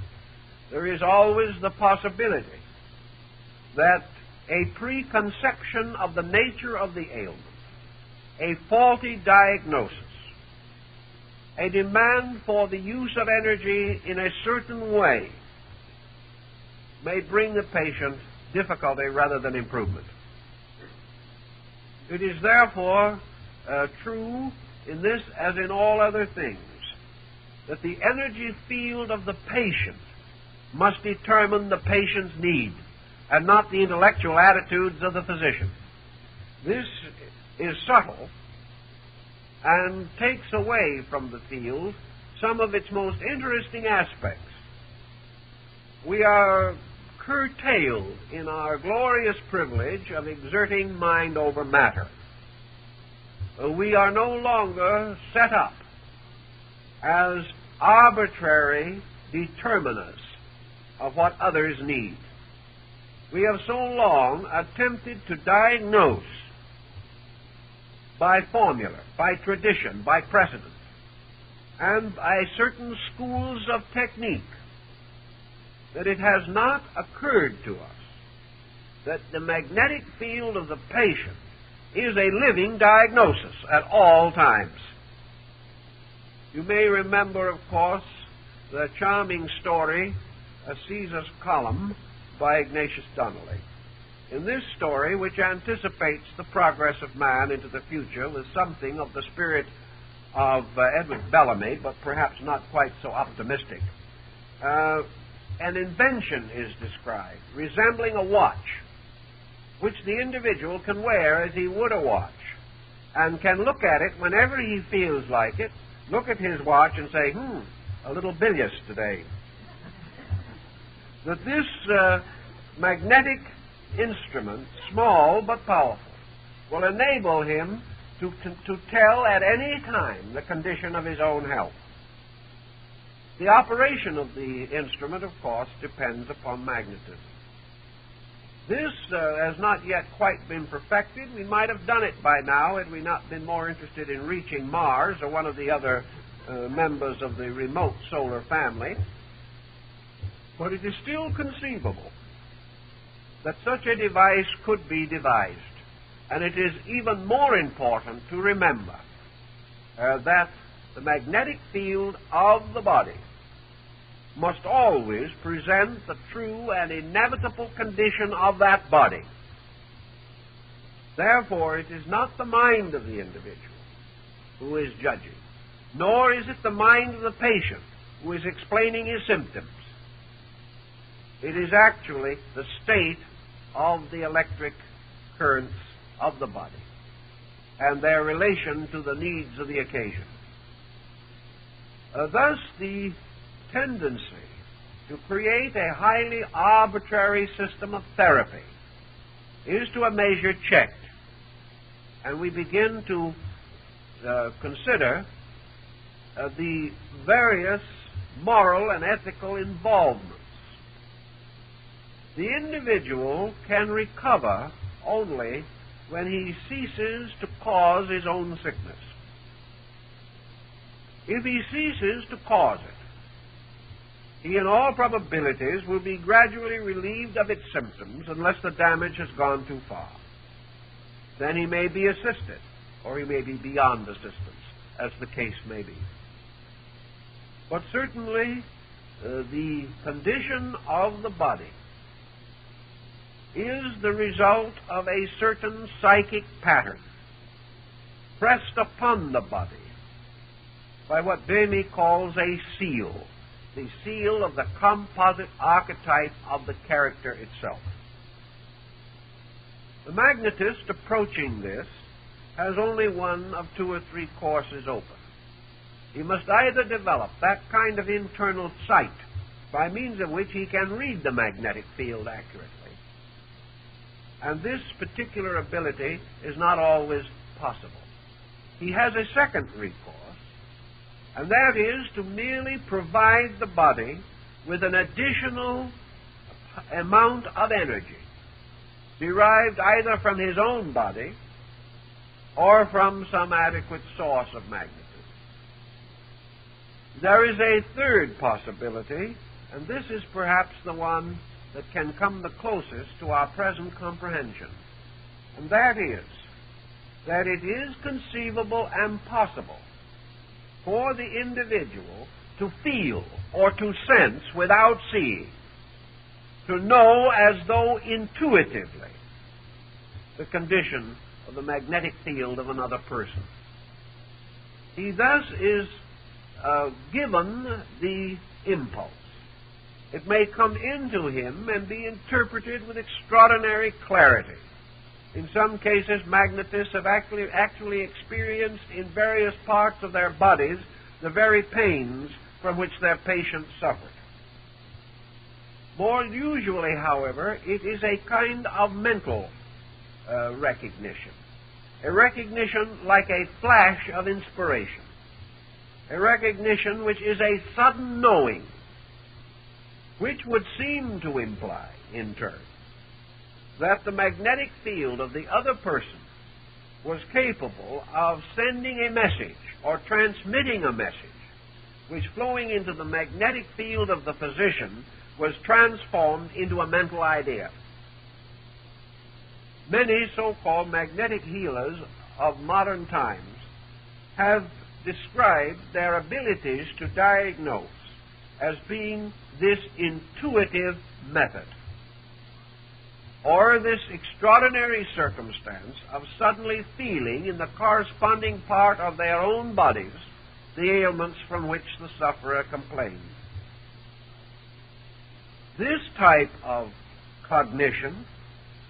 there is always the possibility that a preconception of the nature of the ailment, a faulty diagnosis, a demand for the use of energy in a certain way may bring the patient difficulty rather than improvement. It is therefore true in this as in all other things that the energy field of the patient must determine the patient's need and not the intellectual attitudes of the physician. This is subtle and takes away from the field some of its most interesting aspects. We are curtailed in our glorious privilege of exerting mind over matter. We are no longer set up as arbitrary determinants of what others need. We have so long attempted to diagnose by formula, by tradition, by precedent, and by certain schools of technique, that it has not occurred to us that the magnetic field of the patient is a living diagnosis at all times. You may remember, of course, the charming story, Caesar's Column, by Ignatius Donnelly. In this story, which anticipates the progress of man into the future with something of the spirit of Edward Bellamy, but perhaps not quite so optimistic, an invention is described resembling a watch, which the individual can wear as he would a watch, and can look at it whenever he feels like it, look at his watch and say, a little bilious today. That this magnetic instrument, small but powerful, will enable him to tell at any time the condition of his own health. The operation of the instrument, of course, depends upon magnetism. This has not yet quite been perfected. We might have done it by now had we not been more interested in reaching Mars or one of the other members of the remote solar family. But it is still conceivable that such a device could be devised. And it is even more important to remember that the magnetic field of the body must always present the true and inevitable condition of that body. Therefore, it is not the mind of the individual who is judging, nor is it the mind of the patient who is explaining his symptoms. It is actually the state of the electric currents of the body and their relation to the needs of the occasion. Thus, the tendency to create a highly arbitrary system of therapy is to a measure checked, and we begin to consider the various moral and ethical involvements. The individual can recover only when he ceases to cause his own sickness. If he ceases to cause it, he in all probabilities will be gradually relieved of its symptoms unless the damage has gone too far. Then he may be assisted, or he may be beyond assistance, as the case may be. But certainly the condition of the body is the result of a certain psychic pattern pressed upon the body by what Bemy calls a seal, the seal of the composite archetype of the character itself. The magnetist approaching this has only one of two or three courses open. He must either develop that kind of internal sight by means of which he can read the magnetic field accurately. And this particular ability is not always possible. He has a second recourse, and that is to merely provide the body with an additional amount of energy derived either from his own body or from some adequate source of magnetism. There is a third possibility, and this is perhaps the one that can come the closest to our present comprehension, and that is that it is conceivable and possible for the individual to feel or to sense without seeing, to know as though intuitively the condition of the magnetic field of another person. He thus is given the impulse. It may come into him and be interpreted with extraordinary clarity. In some cases, magnetists have actually experienced in various parts of their bodies the very pains from which their patients suffered. More usually, however, it is a kind of mental recognition, a recognition like a flash of inspiration, a recognition which is a sudden knowing, which would seem to imply, in turn, that the magnetic field of the other person was capable of sending a message or transmitting a message, which, flowing into the magnetic field of the physician, was transformed into a mental idea. Many so-called magnetic healers of modern times have described their abilities to diagnose as being this intuitive method, or this extraordinary circumstance of suddenly feeling in the corresponding part of their own bodies the ailments from which the sufferer complains. This type of cognition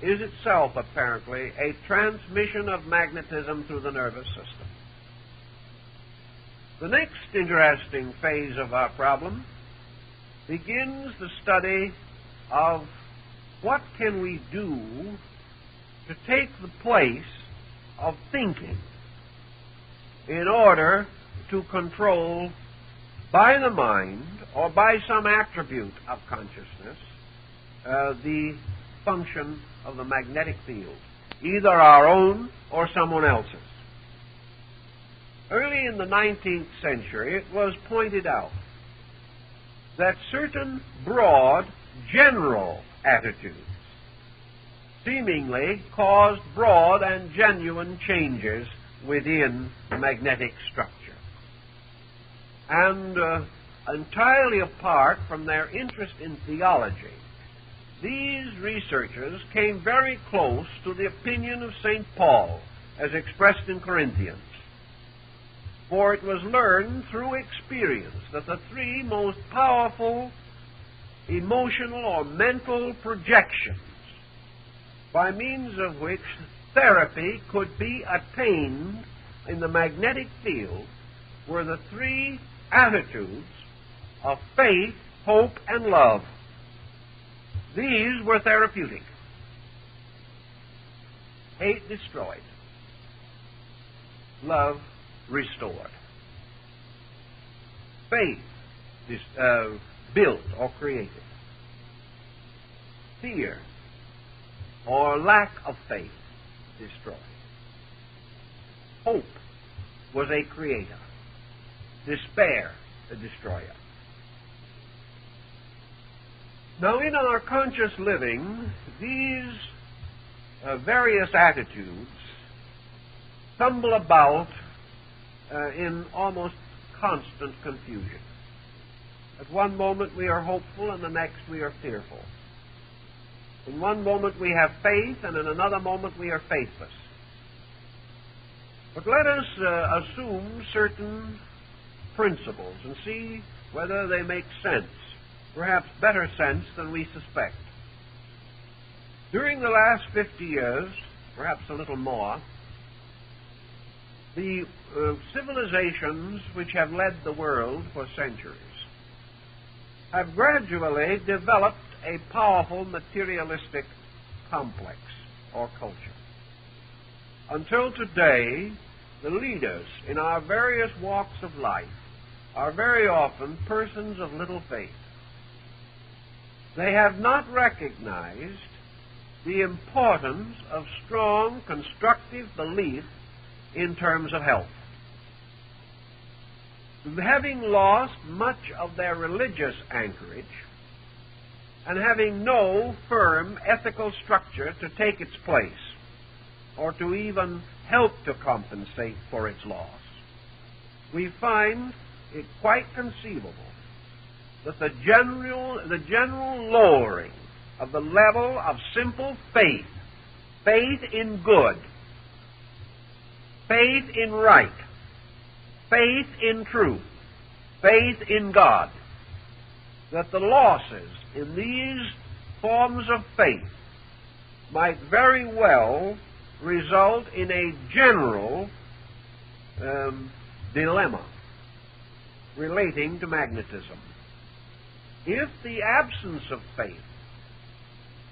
is itself apparently a transmission of magnetism through the nervous system. The next interesting phase of our problem begins the study of what can we do to take the place of thinking in order to control by the mind or by some attribute of consciousness the function of the magnetic field, either our own or someone else's. Early in the 19th century, it was pointed out that certain broad, general attitudes seemingly caused broad and genuine changes within the magnetic structure. And entirely apart from their interest in theology, these researchers came very close to the opinion of St. Paul as expressed in Corinthians. For it was learned through experience that the three most powerful emotional or mental projections by means of which therapy could be attained in the magnetic field were the three attitudes of faith, hope, and love. These were therapeutic. Hate destroyed. Love restored. Faith built or created. Fear or lack of faith destroyed. Hope was a creator. Despair a destroyer. Now, in our conscious living, these various attitudes tumble about in almost constant confusion. At one moment we are hopeful, and the next we are fearful. In one moment we have faith, and in another moment we are faithless. But let us assume certain principles and see whether they make sense, perhaps better sense than we suspect. During the last 50 years, perhaps a little more, the civilizations which have led the world for centuries have gradually developed a powerful materialistic complex or culture. Until today, the leaders in our various walks of life are very often persons of little faith. They have not recognized the importance of strong, constructive belief in terms of health. Having lost much of their religious anchorage and having no firm ethical structure to take its place or to even help to compensate for its loss, we find it quite conceivable that the general lowering of the level of simple faith, faith in good, faith in right, faith in truth, faith in God, that the losses in these forms of faith might very well result in a general dilemma relating to magnetism. If the absence of faith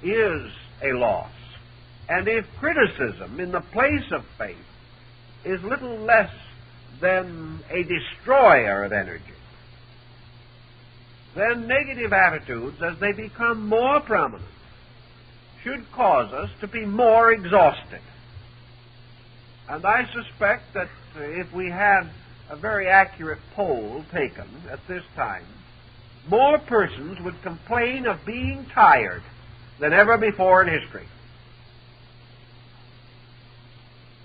is a loss, and if criticism in the place of faith is little less than a destroyer of energy, then negative attitudes, as they become more prominent, should cause us to be more exhausted. And I suspect that if we had a very accurate poll taken at this time, more persons would complain of being tired than ever before in history.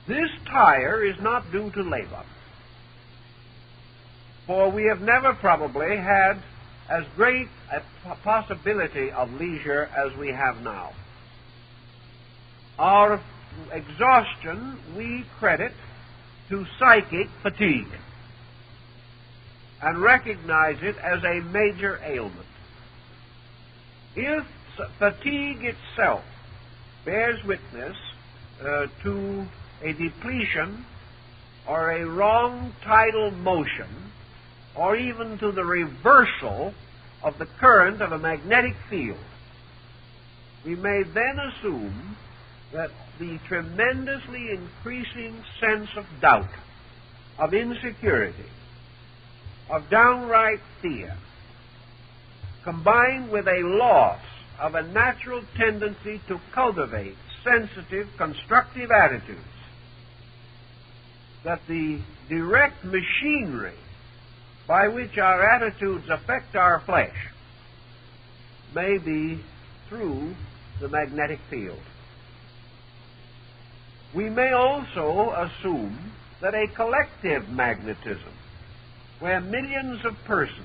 This tire is not due to labor, for we have never probably had as great a possibility of leisure as we have now. Our exhaustion we credit to psychic fatigue and recognize it as a major ailment. If fatigue itself bears witness to a depletion or a wrong tidal motion, or even to the reversal of the current of a magnetic field, we may then assume that the tremendously increasing sense of doubt, of insecurity, of downright fear, combined with a loss of a natural tendency to cultivate sensitive, constructive attitudes, that the direct machinery by which our attitudes affect our flesh may be through the magnetic field. We may also assume that a collective magnetism, where millions of persons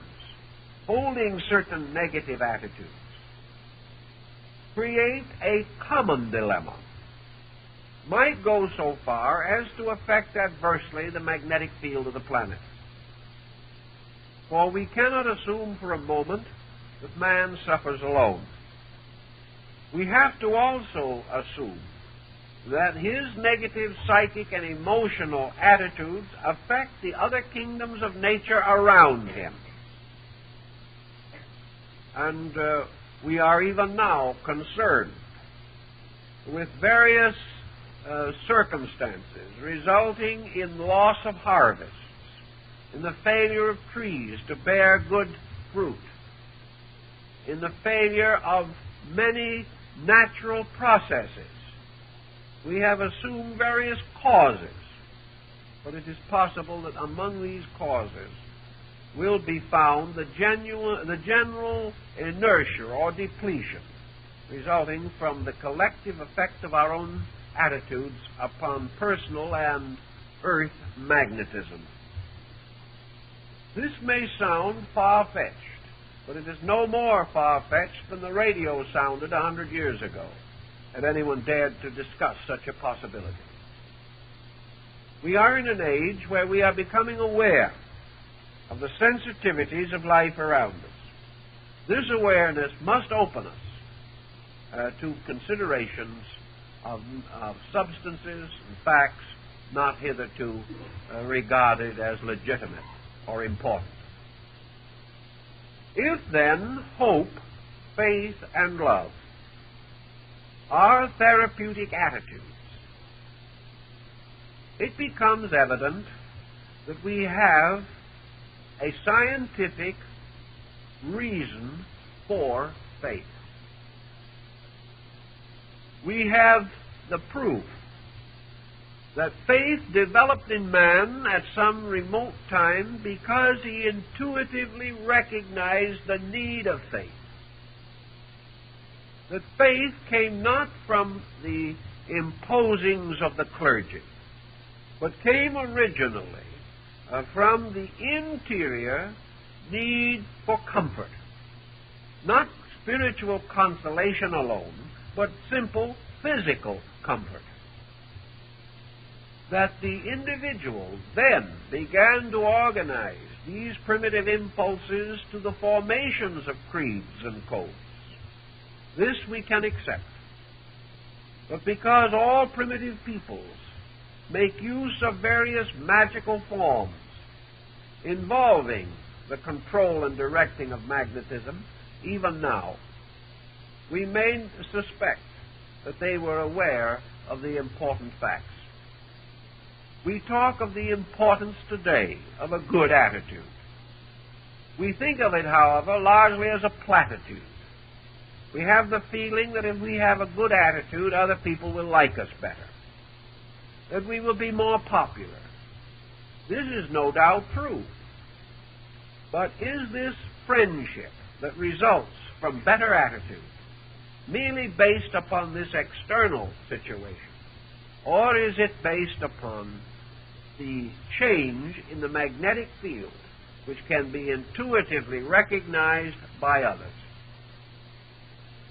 holding certain negative attitudes create a common dilemma, might go so far as to affect adversely the magnetic field of the planet. For we cannot assume for a moment that man suffers alone. We have to also assume that his negative psychic and emotional attitudes affect the other kingdoms of nature around him. And we are even now concerned with various circumstances resulting in loss of harvests, in the failure of trees to bear good fruit, in the failure of many natural processes. We have assumed various causes, but it is possible that among these causes will be found the general inertia or depletion resulting from the collective effect of our own attitudes upon personal and earth magnetism. This may sound far-fetched, but it is no more far-fetched than the radio sounded 100 years ago, had anyone dared to discuss such a possibility. We are in an age where we are becoming aware of the sensitivities of life around us. This awareness must open us to considerations of substances and facts not hitherto regarded as legitimate or important. If then hope, faith, and love are therapeutic attitudes, it becomes evident that we have a scientific reason for faith. We have the proof that faith developed in man at some remote time because he intuitively recognized the need of faith. That faith came not from the imposings of the clergy, but came originally from the interior need for comfort. Not spiritual consolation alone, but simple physical comfort. That the individual then began to organize these primitive impulses to the formations of creeds and codes. This we can accept. But because all primitive peoples make use of various magical forms involving the control and directing of magnetism, even now, we may suspect that they were aware of the important facts. We talk of the importance today of a good attitude. We think of it, however, largely as a platitude. We have the feeling that if we have a good attitude, other people will like us better, that we will be more popular. This is no doubt true. But is this friendship that results from better attitude merely based upon this external situation, or is it based upon the change in the magnetic field which can be intuitively recognized by others?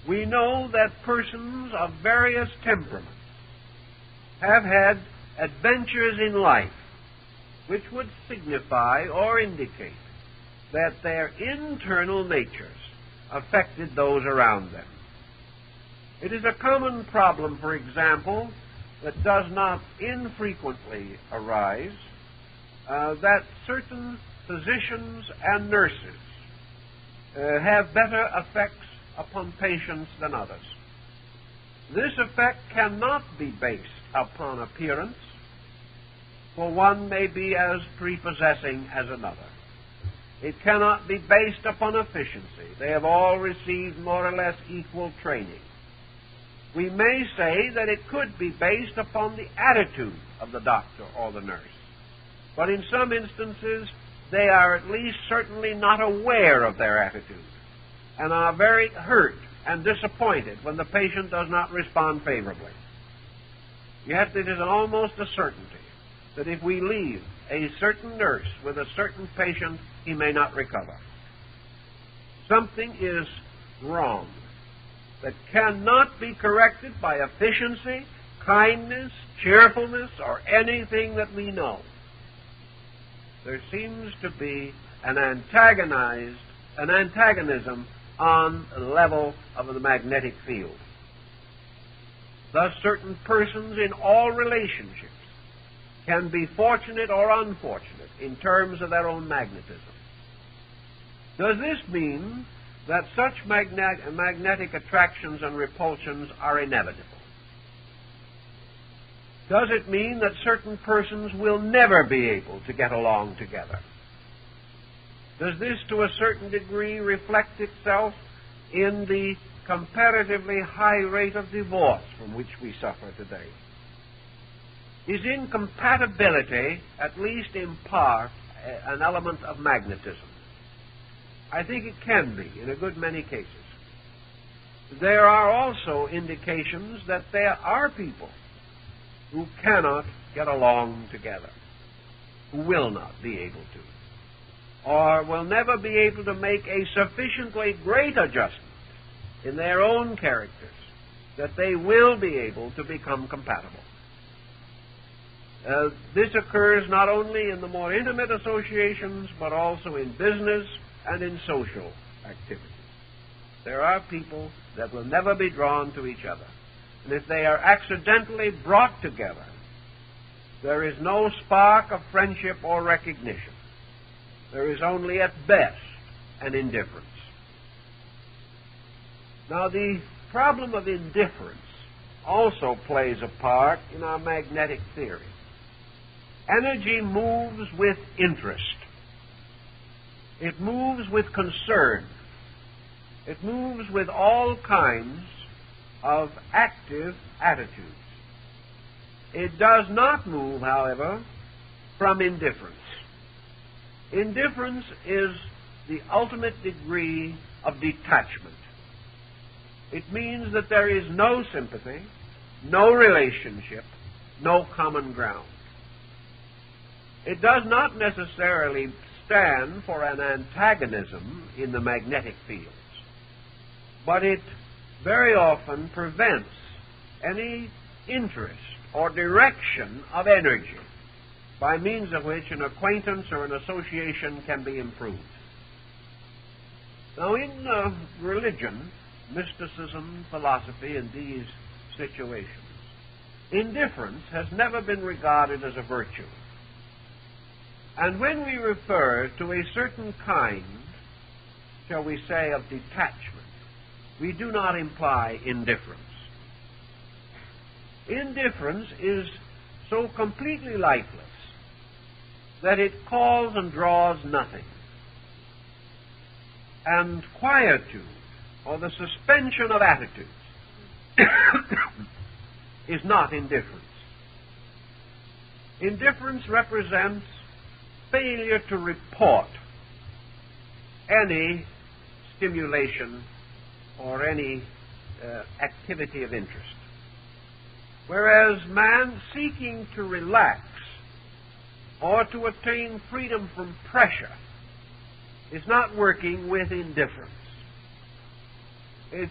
We know that persons of various temperaments have had adventures in life which would signify or indicate that their internal natures affected those around them. It is a common problem, for example, that does not infrequently arise, that certain physicians and nurses have better effects upon patients than others. This effect cannot be based upon appearance, for one may be as prepossessing as another. It cannot be based upon efficiency. They have all received more or less equal training. We may say that it could be based upon the attitude of the doctor or the nurse. But in some instances, they are at least certainly not aware of their attitude and are very hurt and disappointed when the patient does not respond favorably. Yet it is almost a certainty that if we leave a certain nurse with a certain patient, he may not recover. Something is wrong that cannot be corrected by efficiency, kindness, cheerfulness, or anything that we know. There seems to be an antagonism on the level of the magnetic field. Thus, certain persons in all relationships can be fortunate or unfortunate in terms of their own magnetism. Does this mean that such magnetic attractions and repulsions are inevitable? Does it mean that certain persons will never be able to get along together? Does this, to a certain degree, reflect itself in the comparatively high rate of divorce from which we suffer today? Is incompatibility, at least in part, an element of magnetism? I think it can be in a good many cases. There are also indications that there are people who cannot get along together, who will not be able to, or will never be able to make a sufficiently great adjustment in their own characters that they will be able to become compatible. This occurs not only in the more intimate associations, but also in business and in social activities. There are people that will never be drawn to each other. And if they are accidentally brought together, there is no spark of friendship or recognition. There is only, at best, an indifference. Now, the problem of indifference also plays a part in our magnetic theory. Energy moves with interest. It moves with concern. It moves with all kinds of active attitudes. It does not move, however, from indifference. Indifference is the ultimate degree of detachment. It means that there is no sympathy, no relationship, no common ground. It does not necessarily stand for an antagonism in the magnetic fields, but it very often prevents any interest or direction of energy by means of which an acquaintance or an association can be improved. Now, in religion, mysticism, philosophy, in these situations, indifference has never been regarded as a virtue. And when we refer to a certain kind, shall we say, of detachment, we do not imply indifference. Indifference is so completely lifeless that it calls and draws nothing. And quietude, or the suspension of attitudes, is not indifference. Indifference represents failure to report any stimulation or any activity of interest. Whereas man seeking to relax or to attain freedom from pressure is not working with indifference.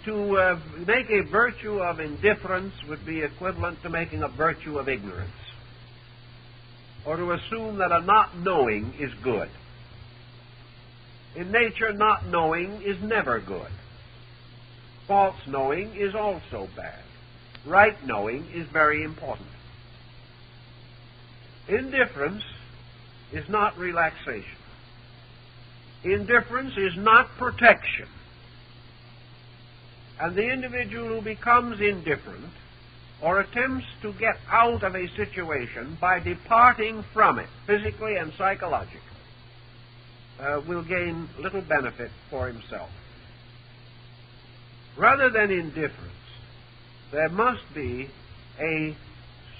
To make a virtue of indifference would be equivalent to making a virtue of ignorance, or to assume that a not knowing is good. In nature, not knowing is never good. False knowing is also bad. Right knowing is very important. Indifference is not relaxation. Indifference is not protection. And the individual who becomes indifferent or attempts to get out of a situation by departing from it, physically and psychologically, will gain little benefit for himself. Rather than indifference, there must be a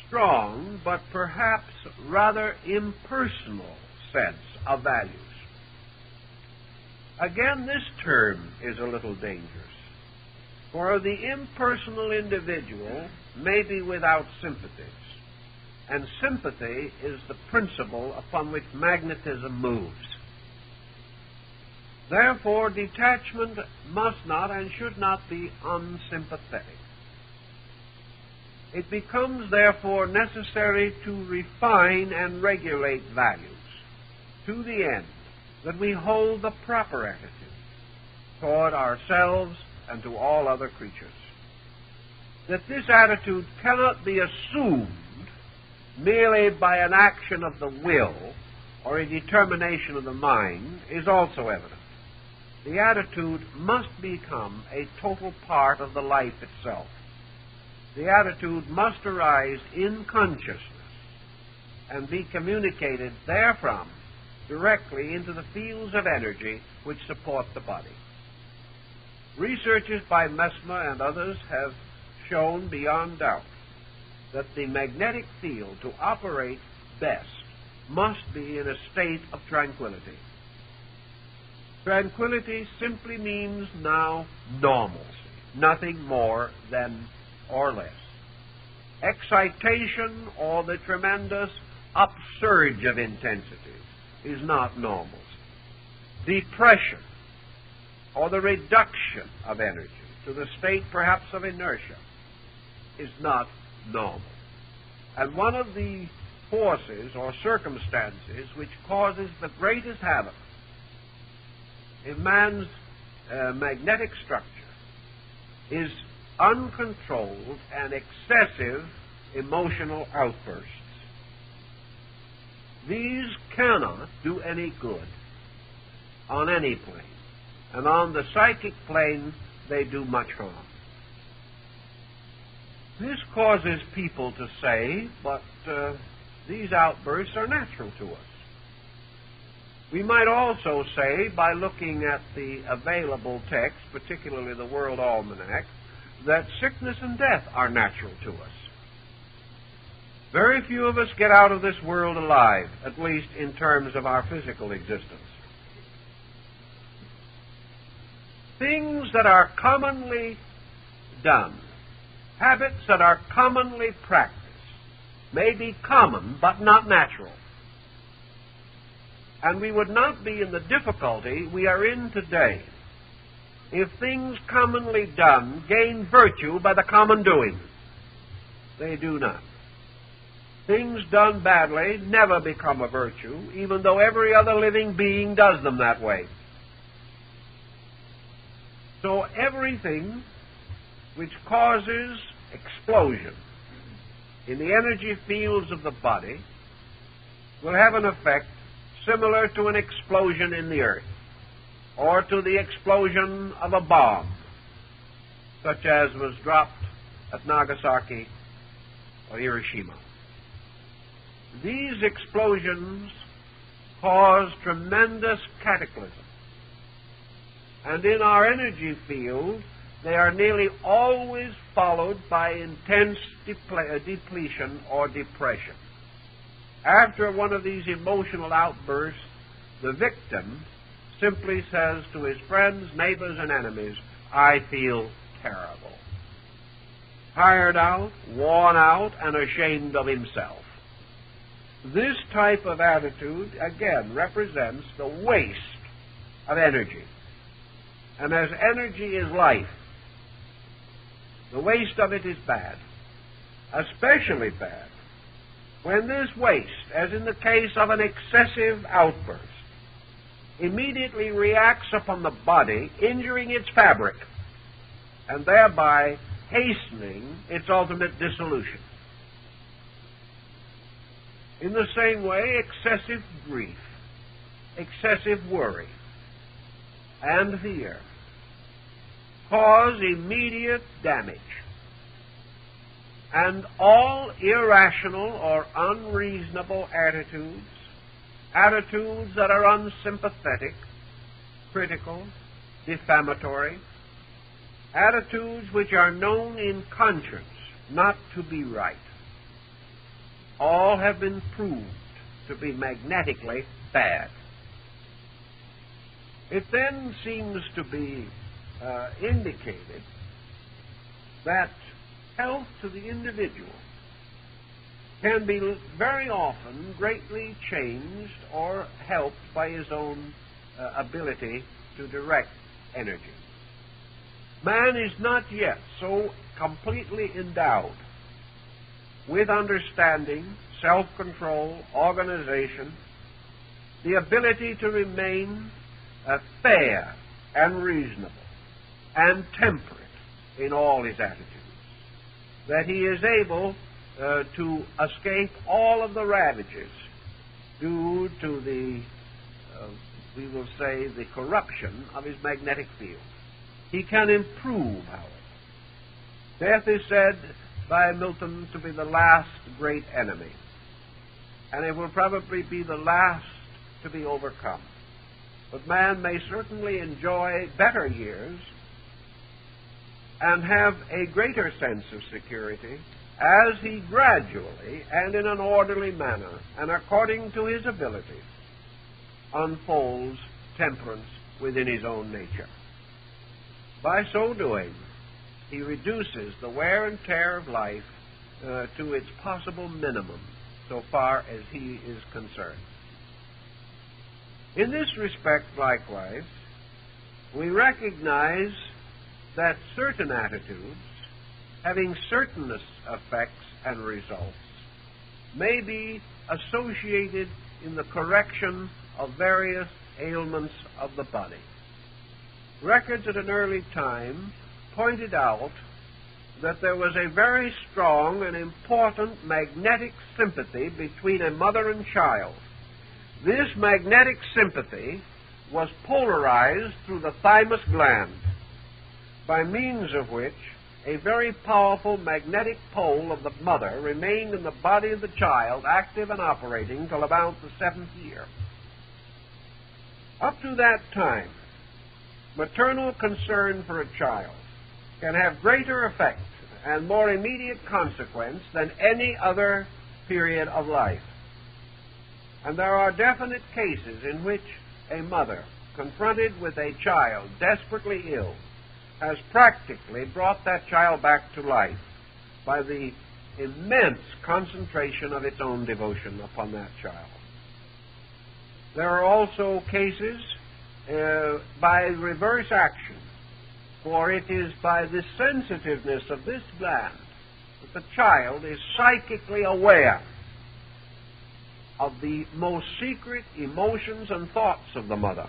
strong but perhaps rather impersonal sense of values. Again, this term is a little dangerous, for the impersonal individual may be without sympathies, and sympathy is the principle upon which magnetism moves. Therefore, detachment must not and should not be unsympathetic. It becomes, therefore, necessary to refine and regulate values to the end that we hold the proper attitude toward ourselves and to all other creatures. That this attitude cannot be assumed merely by an action of the will or a determination of the mind is also evident. The attitude must become a total part of the life itself. The attitude must arise in consciousness and be communicated therefrom directly into the fields of energy which support the body. Researches by Mesmer and others have shown beyond doubt that the magnetic field to operate best must be in a state of tranquility. Tranquility simply means now normalcy, nothing more than or less. Excitation or the tremendous upsurge of intensity is not normalcy. Depression or the reduction of energy to the state perhaps of inertia is not normal. And one of the forces or circumstances which causes the greatest havoc in man's magnetic structure is uncontrolled and excessive emotional outbursts. These cannot do any good on any plane. And on the psychic plane, they do much harm. This causes people to say, but these outbursts are natural to us. We might also say, by looking at the available text, particularly the World Almanac, that sickness and death are natural to us. Very few of us get out of this world alive, at least in terms of our physical existence. Things that are commonly done, habits that are commonly practiced, may be common but not natural. And we would not be in the difficulty we are in today if things commonly done gain virtue by the common doing. They do not. Things done badly never become a virtue, even though every other living being does them that way. So everything which causes explosion in the energy fields of the body will have an effect similar to an explosion in the earth, or to the explosion of a bomb, such as was dropped at Nagasaki or Hiroshima. These explosions cause tremendous cataclysm, and in our energy field, they are nearly always followed by intense depletion or depression. After one of these emotional outbursts, the victim simply says to his friends, neighbors, and enemies, "I feel terrible." Tired out, worn out, and ashamed of himself. This type of attitude, again, represents the waste of energy. And as energy is life, the waste of it is bad, especially bad when this waste, as in the case of an excessive outburst, immediately reacts upon the body, injuring its fabric, and thereby hastening its ultimate dissolution. In the same way, excessive grief, excessive worry, and fear cause immediate damage, and all irrational or unreasonable attitudes, attitudes that are unsympathetic, critical, defamatory, attitudes which are known in conscience not to be right, all have been proved to be magnetically bad. It then seems to be indicated that health to the individual can be very often greatly changed or helped by his own ability to direct energy. Man is not yet so completely endowed with understanding, self-control, organization, the ability to remain fair and reasonable and temperate in all his attitudes, that he is able to escape all of the ravages due to the, we will say, the corruption of his magnetic field. He can improve, however. Death is said by Milton to be the last great enemy, and it will probably be the last to be overcome. But man may certainly enjoy better years and have a greater sense of security as he gradually and in an orderly manner and according to his ability unfolds temperance within his own nature. By so doing, he reduces the wear and tear of life to its possible minimum so far as he is concerned. In this respect, likewise, we recognize that certain attitudes, having certain effects and results, may be associated in the correction of various ailments of the body. Records at an early time pointed out that there was a very strong and important magnetic sympathy between a mother and child This magnetic sympathy was polarized through the thymus gland, by means of which a very powerful magnetic pole of the mother remained in the body of the child, active and operating till about the 7th year. Up to that time, maternal concern for a child can have greater effect and more immediate consequence than any other period of life. And there are definite cases in which a mother, confronted with a child desperately ill, has practically brought that child back to life by the immense concentration of its own devotion upon that child. There are also cases by reverse action, for it is by the sensitiveness of this gland that the child is psychically aware of the most secret emotions and thoughts of the mother,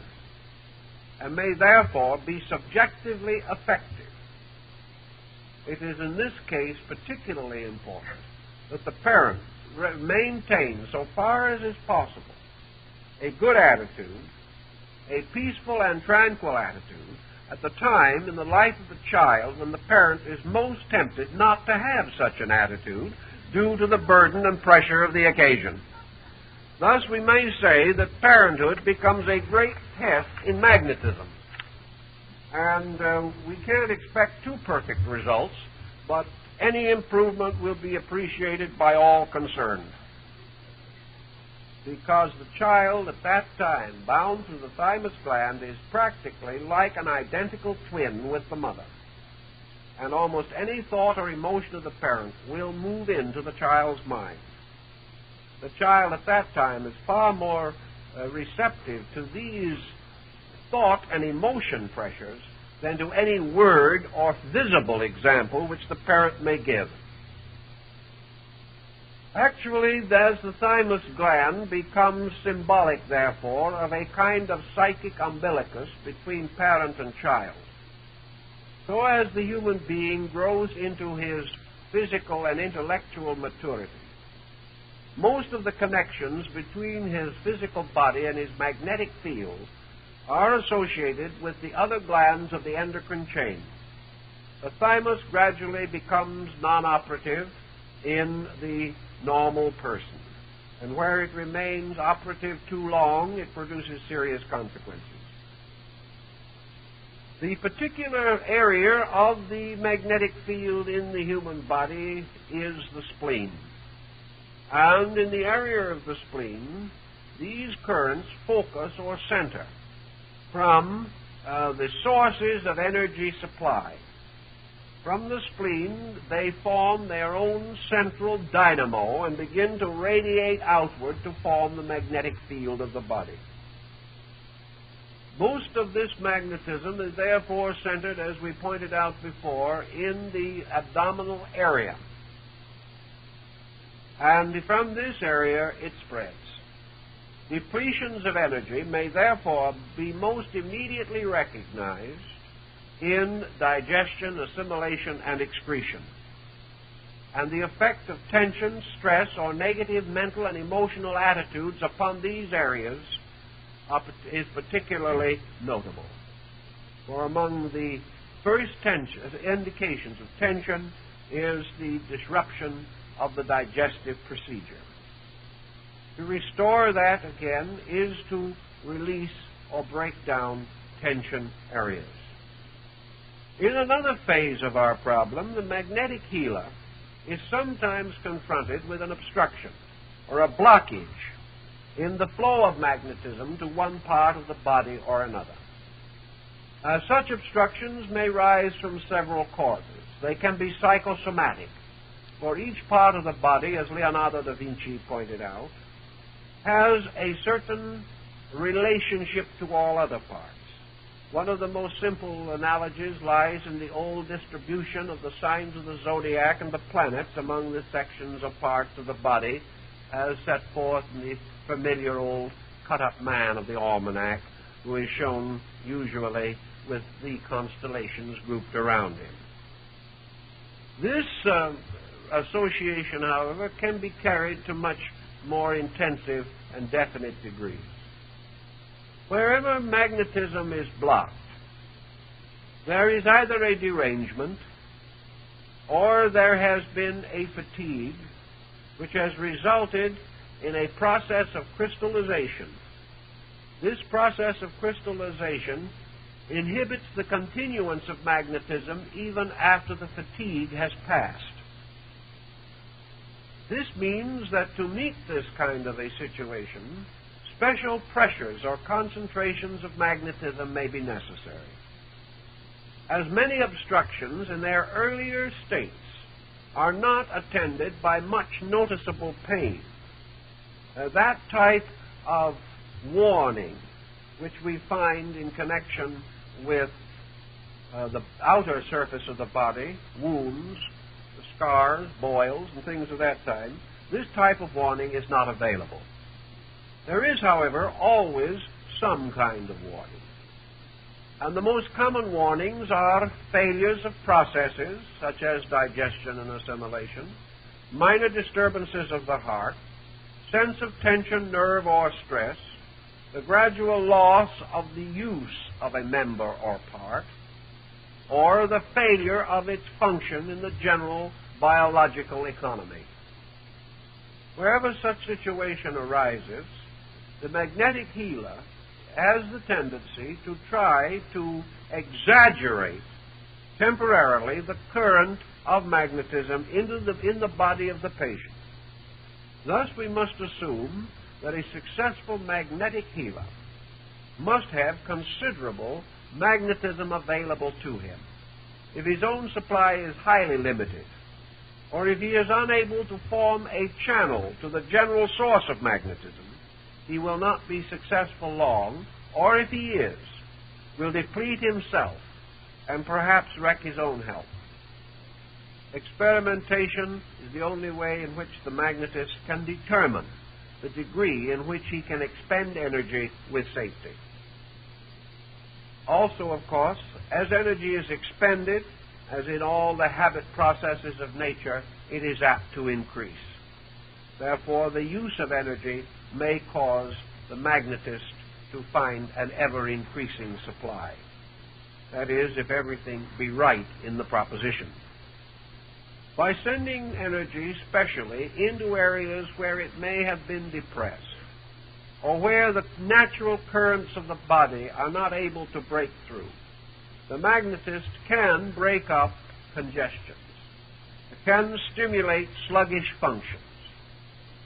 and may therefore be subjectively effective. It is in this case particularly important that the parent maintain, so far as is possible, a good attitude, a peaceful and tranquil attitude, at the time in the life of the child when the parent is most tempted not to have such an attitude due to the burden and pressure of the occasion. Thus, we may say that parenthood becomes a great test in magnetism. And we can't expect too perfect results, but any improvement will be appreciated by all concerned. Because the child at that time, bound through the thymus gland, is practically like an identical twin with the mother. And almost any thought or emotion of the parent will move into the child's mind. The child at that time is far more receptive to these thought and emotion pressures than to any word or visible example which the parent may give. Actually, as the thymus gland becomes symbolic, therefore, of a kind of psychic umbilicus between parent and child, so as the human being grows into his physical and intellectual maturity, most of the connections between his physical body and his magnetic field are associated with the other glands of the endocrine chain. The thymus gradually becomes non-operative in the normal person, and where it remains operative too long, it produces serious consequences. The particular area of the magnetic field in the human body is the spleen. And in the area of the spleen, these currents focus or center from the sources of energy supply. From the spleen, they form their own central dynamo and begin to radiate outward to form the magnetic field of the body. Most of this magnetism is therefore centered, as we pointed out before, in the abdominal area. And from this area, it spreads. Depletions of energy may therefore be most immediately recognized in digestion, assimilation, and excretion. And the effect of tension, stress, or negative mental and emotional attitudes upon these areas is particularly notable. For among the first indications of tension is the disruption of the digestive procedure. To restore that again is to release or break down tension areas. In another phase of our problem, the magnetic healer is sometimes confronted with an obstruction or a blockage in the flow of magnetism to one part of the body or another. Such obstructions may rise from several causes. They can be psychosomatic, for each part of the body, as Leonardo da Vinci pointed out, has a certain relationship to all other parts. One of the most simple analogies lies in the old distribution of the signs of the zodiac and the planets among the sections of parts of the body, as set forth in the familiar old cut-up man of the almanac, who is shown usually with the constellations grouped around him. This association, however, can be carried to much more intensive and definite degrees. Wherever magnetism is blocked, there is either a derangement or there has been a fatigue which has resulted in a process of crystallization. This process of crystallization inhibits the continuance of magnetism even after the fatigue has passed. This means that to meet this kind of a situation, special pressures or concentrations of magnetism may be necessary. As many obstructions in their earlier states are not attended by much noticeable pain, that type of warning which we find in connection with the outer surface of the body, wounds, scars, boils, and things of that kind, this type of warning is not available. There is, however, always some kind of warning. And the most common warnings are failures of processes, such as digestion and assimilation, minor disturbances of the heart, sense of tension, nerve, or stress, the gradual loss of the use of a member or part, or the failure of its function in the general biological economy. Wherever such situation arises, the magnetic healer has the tendency to try to exaggerate temporarily the current of magnetism in the body of the patient. Thus, we must assume that a successful magnetic healer must have considerable magnetism available to him. If his own supply is highly limited, or if he is unable to form a channel to the general source of magnetism, he will not be successful long, or if he is, will deplete himself and perhaps wreck his own health. Experimentation is the only way in which the magnetist can determine the degree in which he can expend energy with safety. Also, of course, as energy is expended, as in all the habit processes of nature, it is apt to increase. Therefore, the use of energy may cause the magnetist to find an ever-increasing supply. That is, if everything be right in the proposition. By sending energy specially into areas where it may have been depressed, or where the natural currents of the body are not able to break through, the magnetist can break up congestions, can stimulate sluggish functions,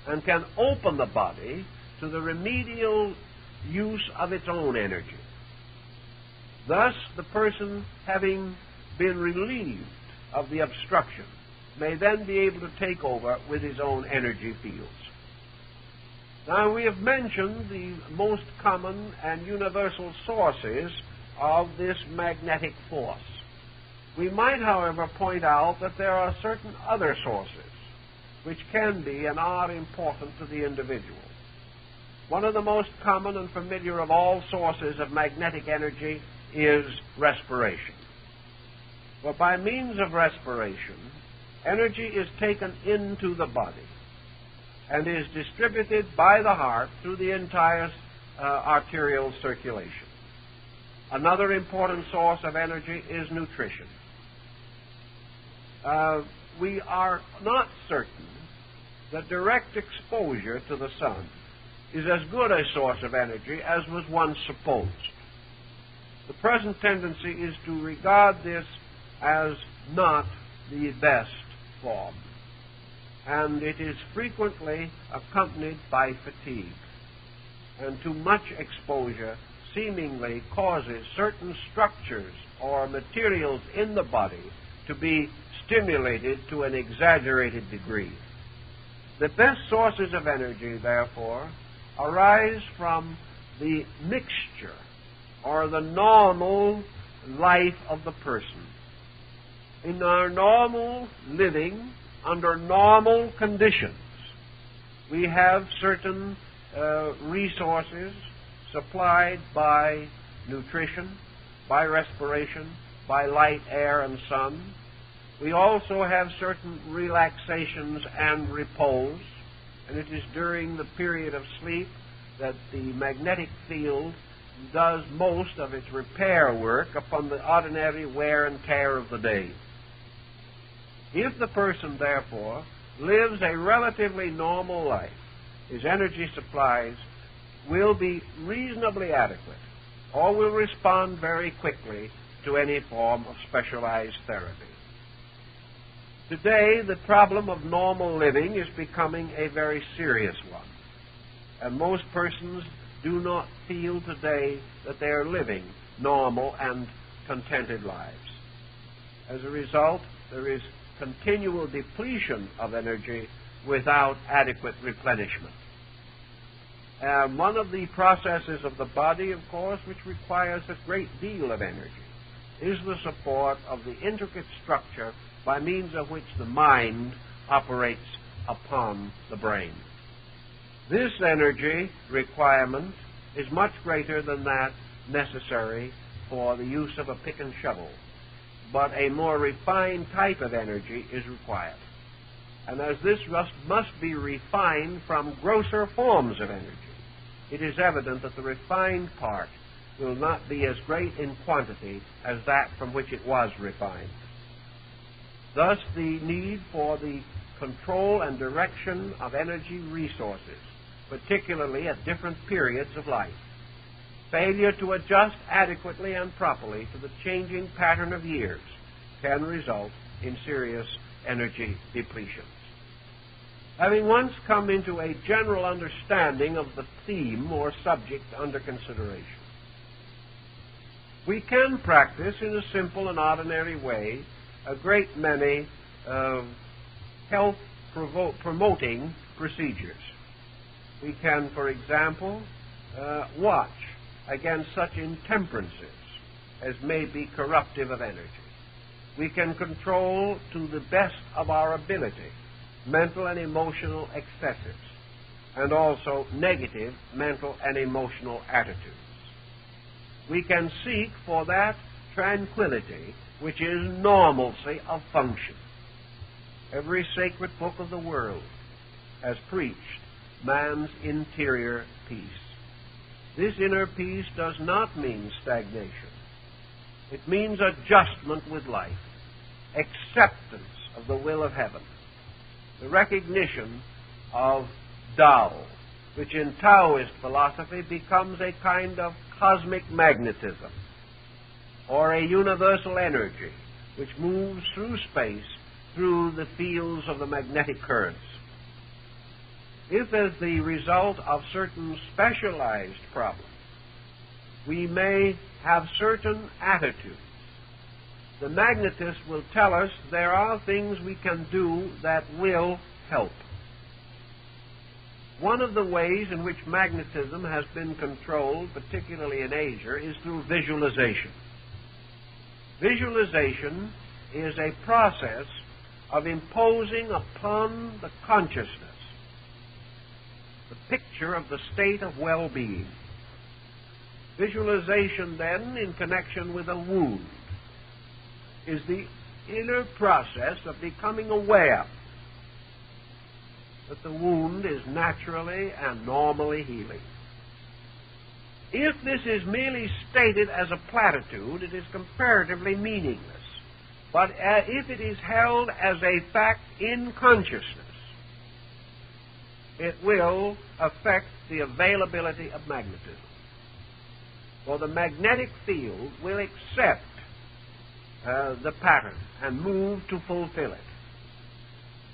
and can open the body to the remedial use of its own energy. Thus, the person, having been relieved of the obstruction, may then be able to take over with his own energy fields. Now, we have mentioned the most common and universal sources of this magnetic force. We might, however, point out that there are certain other sources which can be and are important to the individual. One of the most common and familiar of all sources of magnetic energy is respiration. For by means of respiration, energy is taken into the body and is distributed by the heart through the entire arterial circulation. Another important source of energy is nutrition. We are not certain that direct exposure to the sun is as good a source of energy as was once supposed. The present tendency is to regard this as not the best form, and it is frequently accompanied by fatigue, and too much exposure seemingly causes certain structures or materials in the body to be stimulated to an exaggerated degree. The best sources of energy, therefore, arise from the mixture or the normal life of the person. In our normal living, under normal conditions, we have certain resources supplied by nutrition, by respiration, by light, air, and sun. We also have certain relaxations and repose, and it is during the period of sleep that the magnetic field does most of its repair work upon the ordinary wear and tear of the day. If the person, therefore, lives a relatively normal life, his energy supplies will be reasonably adequate, or will respond very quickly to any form of specialized therapy. Today, the problem of normal living is becoming a very serious one, and most persons do not feel today that they are living normal and contented lives. As a result, there is continual depletion of energy without adequate replenishment. One of the processes of the body, of course, which requires a great deal of energy, is the support of the intricate structure by means of which the mind operates upon the brain. This energy requirement is much greater than that necessary for the use of a pick and shovel, but a more refined type of energy is required. And as this must be refined from grosser forms of energy, it is evident that the refined part will not be as great in quantity as that from which it was refined. Thus, the need for the control and direction of energy resources, particularly at different periods of life, failure to adjust adequately and properly to the changing pattern of years, can result in serious energy depletions. Having once come into a general understanding of the theme or subject under consideration, we can practice in a simple and ordinary way a great many health-promoting procedures. We can, for example, watch against such intemperances as may be corruptive of energy. We can control to the best of our ability mental and emotional excesses, and also negative mental and emotional attitudes. We can seek for that tranquility which is normalcy of function. Every sacred book of the world has preached man's interior peace. This inner peace does not mean stagnation. It means adjustment with life, acceptance of the will of heaven, the recognition of Tao, which in Taoist philosophy becomes a kind of cosmic magnetism, or a universal energy which moves through space through the fields of the magnetic currents. If, as the result of certain specialized problems, we may have certain attitudes, the magnetist will tell us there are things we can do that will help. One of the ways in which magnetism has been controlled, particularly in Asia, is through visualization. Visualization is a process of imposing upon the consciousness the picture of the state of well-being. Visualization, then, in connection with a wound, is the inner process of becoming aware that the wound is naturally and normally healing. If this is merely stated as a platitude, it is comparatively meaningless. But if it is held as a fact in consciousness, it will affect the availability of magnetism. For the magnetic field will accept the pattern and move to fulfill it.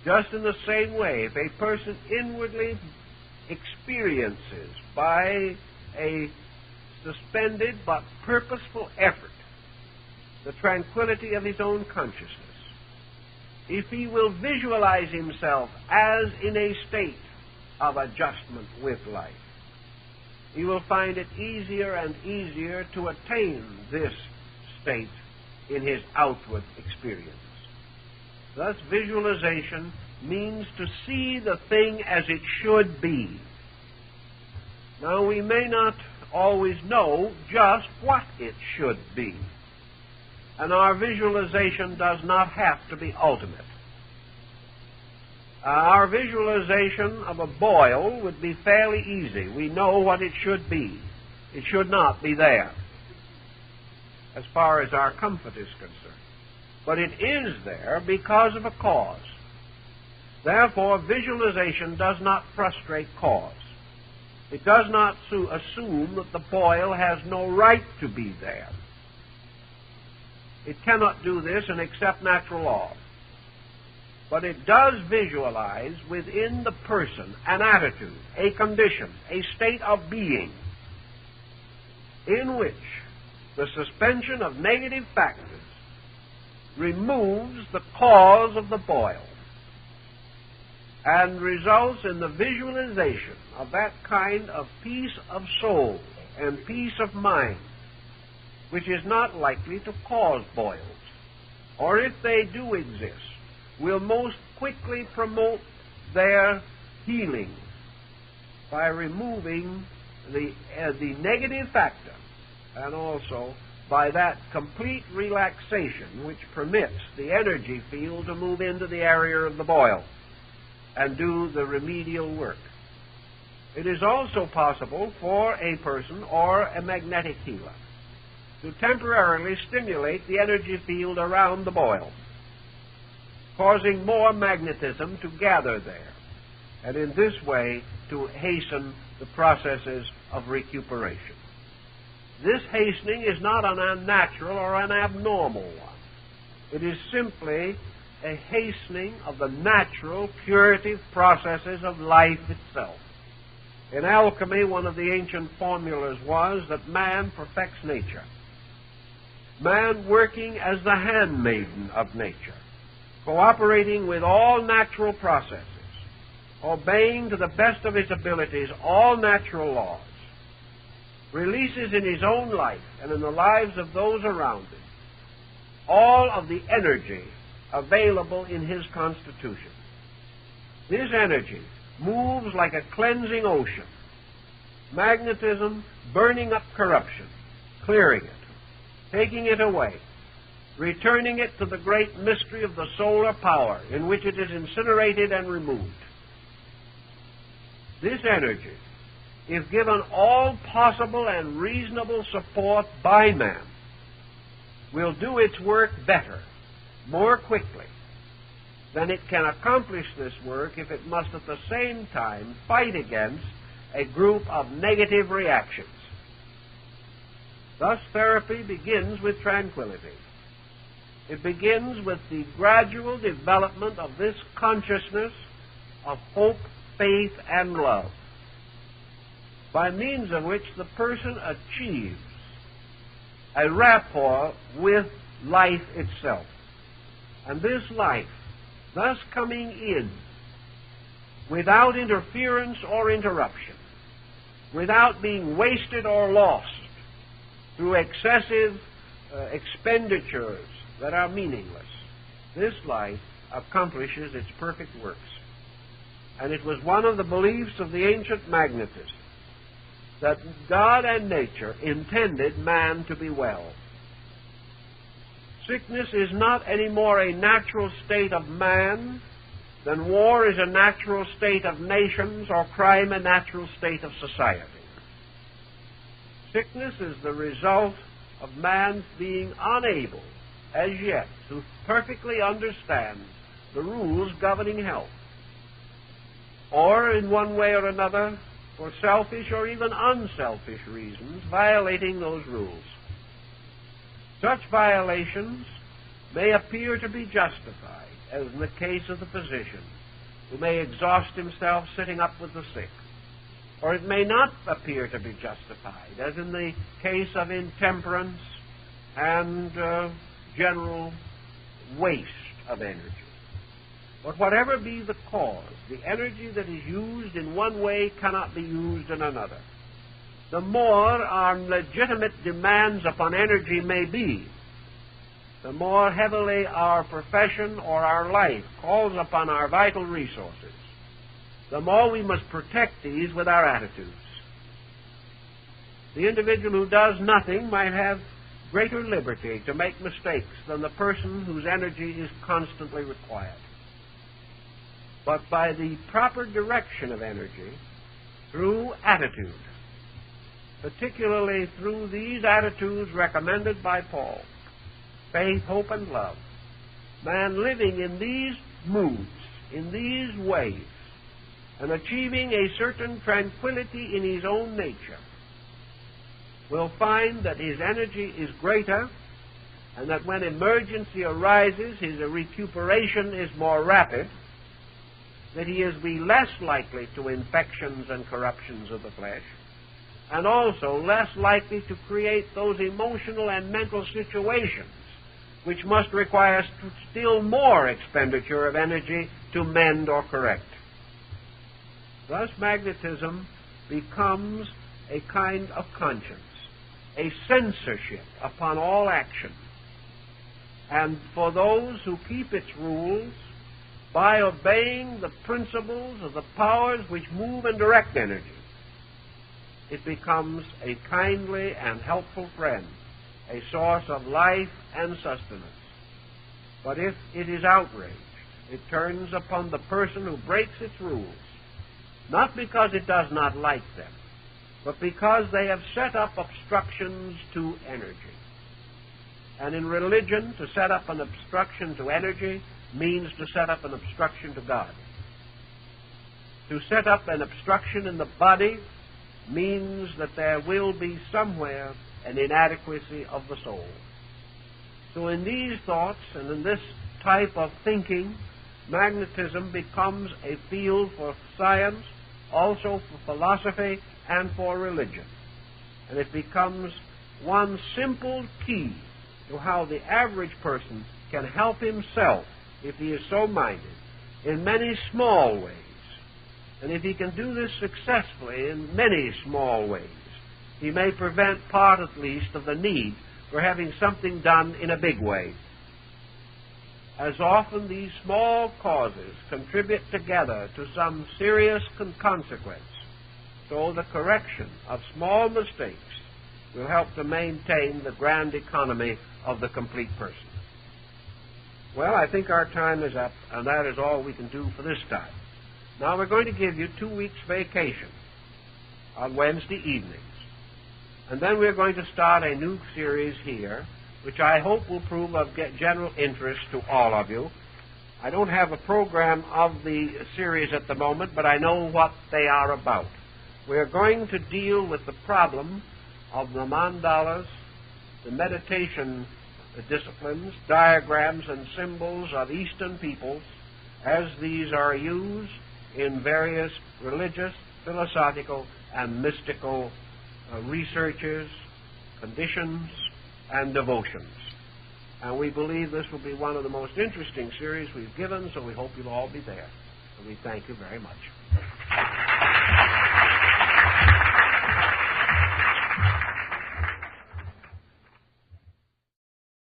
Just in the same way, if a person inwardly experiences by a suspended but purposeful effort the tranquility of his own consciousness, if he will visualize himself as in a state of adjustment with life, he will find it easier and easier to attain this state in his outward experience. Thus, visualization means to see the thing as it should be. Now, we may not always know just what it should be, and our visualization does not have to be ultimate. Our visualization of a boil would be fairly easy. We know what it should be. It should not be there, as far as our comfort is concerned. But it is there because of a cause. Therefore, visualization does not frustrate cause. It does not assume that the boil has no right to be there. It cannot do this and accept natural law. But it does visualize within the person an attitude, a condition, a state of being in which the suspension of negative factors removes the cause of the boil and results in the visualization of that kind of peace of soul and peace of mind which is not likely to cause boils, or if they do exist, will most quickly promote their healing by removing the negative factor, and also by that complete relaxation which permits the energy field to move into the area of the boil and do the remedial work. It is also possible for a person or a magnetic healer to temporarily stimulate the energy field around the boil, causing more magnetism to gather there, and in this way to hasten the processes of recuperation. This hastening is not an unnatural or an abnormal one. It is simply a hastening of the natural curative processes of life itself. In alchemy, one of the ancient formulas was that man perfects nature. Man working as the handmaiden of nature, cooperating with all natural processes, obeying to the best of his abilities all natural laws, releases in his own life and in the lives of those around him all of the energy available in his constitution. This energy moves like a cleansing ocean, magnetism burning up corruption, clearing it, taking it away, returning it to the great mystery of the solar power in which it is incinerated and removed. This energy, if given all possible and reasonable support by man, will do its work better, more quickly, than it can accomplish this work if it must at the same time fight against a group of negative reactions. Thus, therapy begins with tranquility. It begins with the gradual development of this consciousness of hope, faith, and love, by means of which the person achieves a rapport with life itself. And this life, thus coming in without interference or interruption, without being wasted or lost through excessive expenditures that are meaningless, this life accomplishes its perfect works. And it was one of the beliefs of the ancient magnetists that God and nature intended man to be well. Sickness is not any more a natural state of man than war is a natural state of nations or crime a natural state of society. Sickness is the result of man being unable, as yet, to perfectly understand the rules governing health, or in one way or another, for selfish or even unselfish reasons, violating those rules. Such violations may appear to be justified, as in the case of the physician, who may exhaust himself sitting up with the sick. Or it may not appear to be justified, as in the case of intemperance and general waste of energy. But whatever be the cause, the energy that is used in one way cannot be used in another. The more our legitimate demands upon energy may be, the more heavily our profession or our life calls upon our vital resources, the more we must protect these with our attitudes. The individual who does nothing might have greater liberty to make mistakes than the person whose energy is constantly required. but by the proper direction of energy through attitude, particularly through these attitudes recommended by Paul: faith, hope, and love. Man living in these moods, in these ways, and achieving a certain tranquility in his own nature, will find that his energy is greater, and that when emergency arises, his recuperation is more rapid, that he is be less likely to infections and corruptions of the flesh, and also less likely to create those emotional and mental situations which must require still more expenditure of energy to mend or correct. Thus, magnetism becomes a kind of conscience, a censorship upon all action. And for those who keep its rules, by obeying the principles of the powers which move and direct energy, it becomes a kindly and helpful friend, a source of life and sustenance. But if it is outraged, it turns upon the person who breaks its rules, not because it does not like them, but because they have set up obstructions to energy. And in religion, to set up an obstruction to energy means to set up an obstruction to God. To set up an obstruction in the body means that there will be somewhere an inadequacy of the soul. So in these thoughts and in this type of thinking, magnetism becomes a field for science, also for philosophy, and for religion. And it becomes one simple key to how the average person can help himself, if he is so minded, in many small ways. And if he can do this successfully in many small ways, he may prevent part, at least, of the need for having something done in a big way. As often these small causes contribute together to some serious consequence, so the correction of small mistakes will help to maintain the grand economy of the complete person. Well, I think our time is up, and that is all we can do for this time. Now we're going to give you 2 weeks' vacation on Wednesday evenings. And then we're going to start a new series here, which I hope will prove of general interest to all of you. I don't have a program of the series at the moment, but I know what they are about. We're going to deal with the problem of the mandalas, the meditation disciplines, diagrams, and symbols of Eastern peoples, as these are used in various religious, philosophical, and mystical researches, conditions, and devotions. And we believe this will be one of the most interesting series we've given, so we hope you'll all be there. And we thank you very much.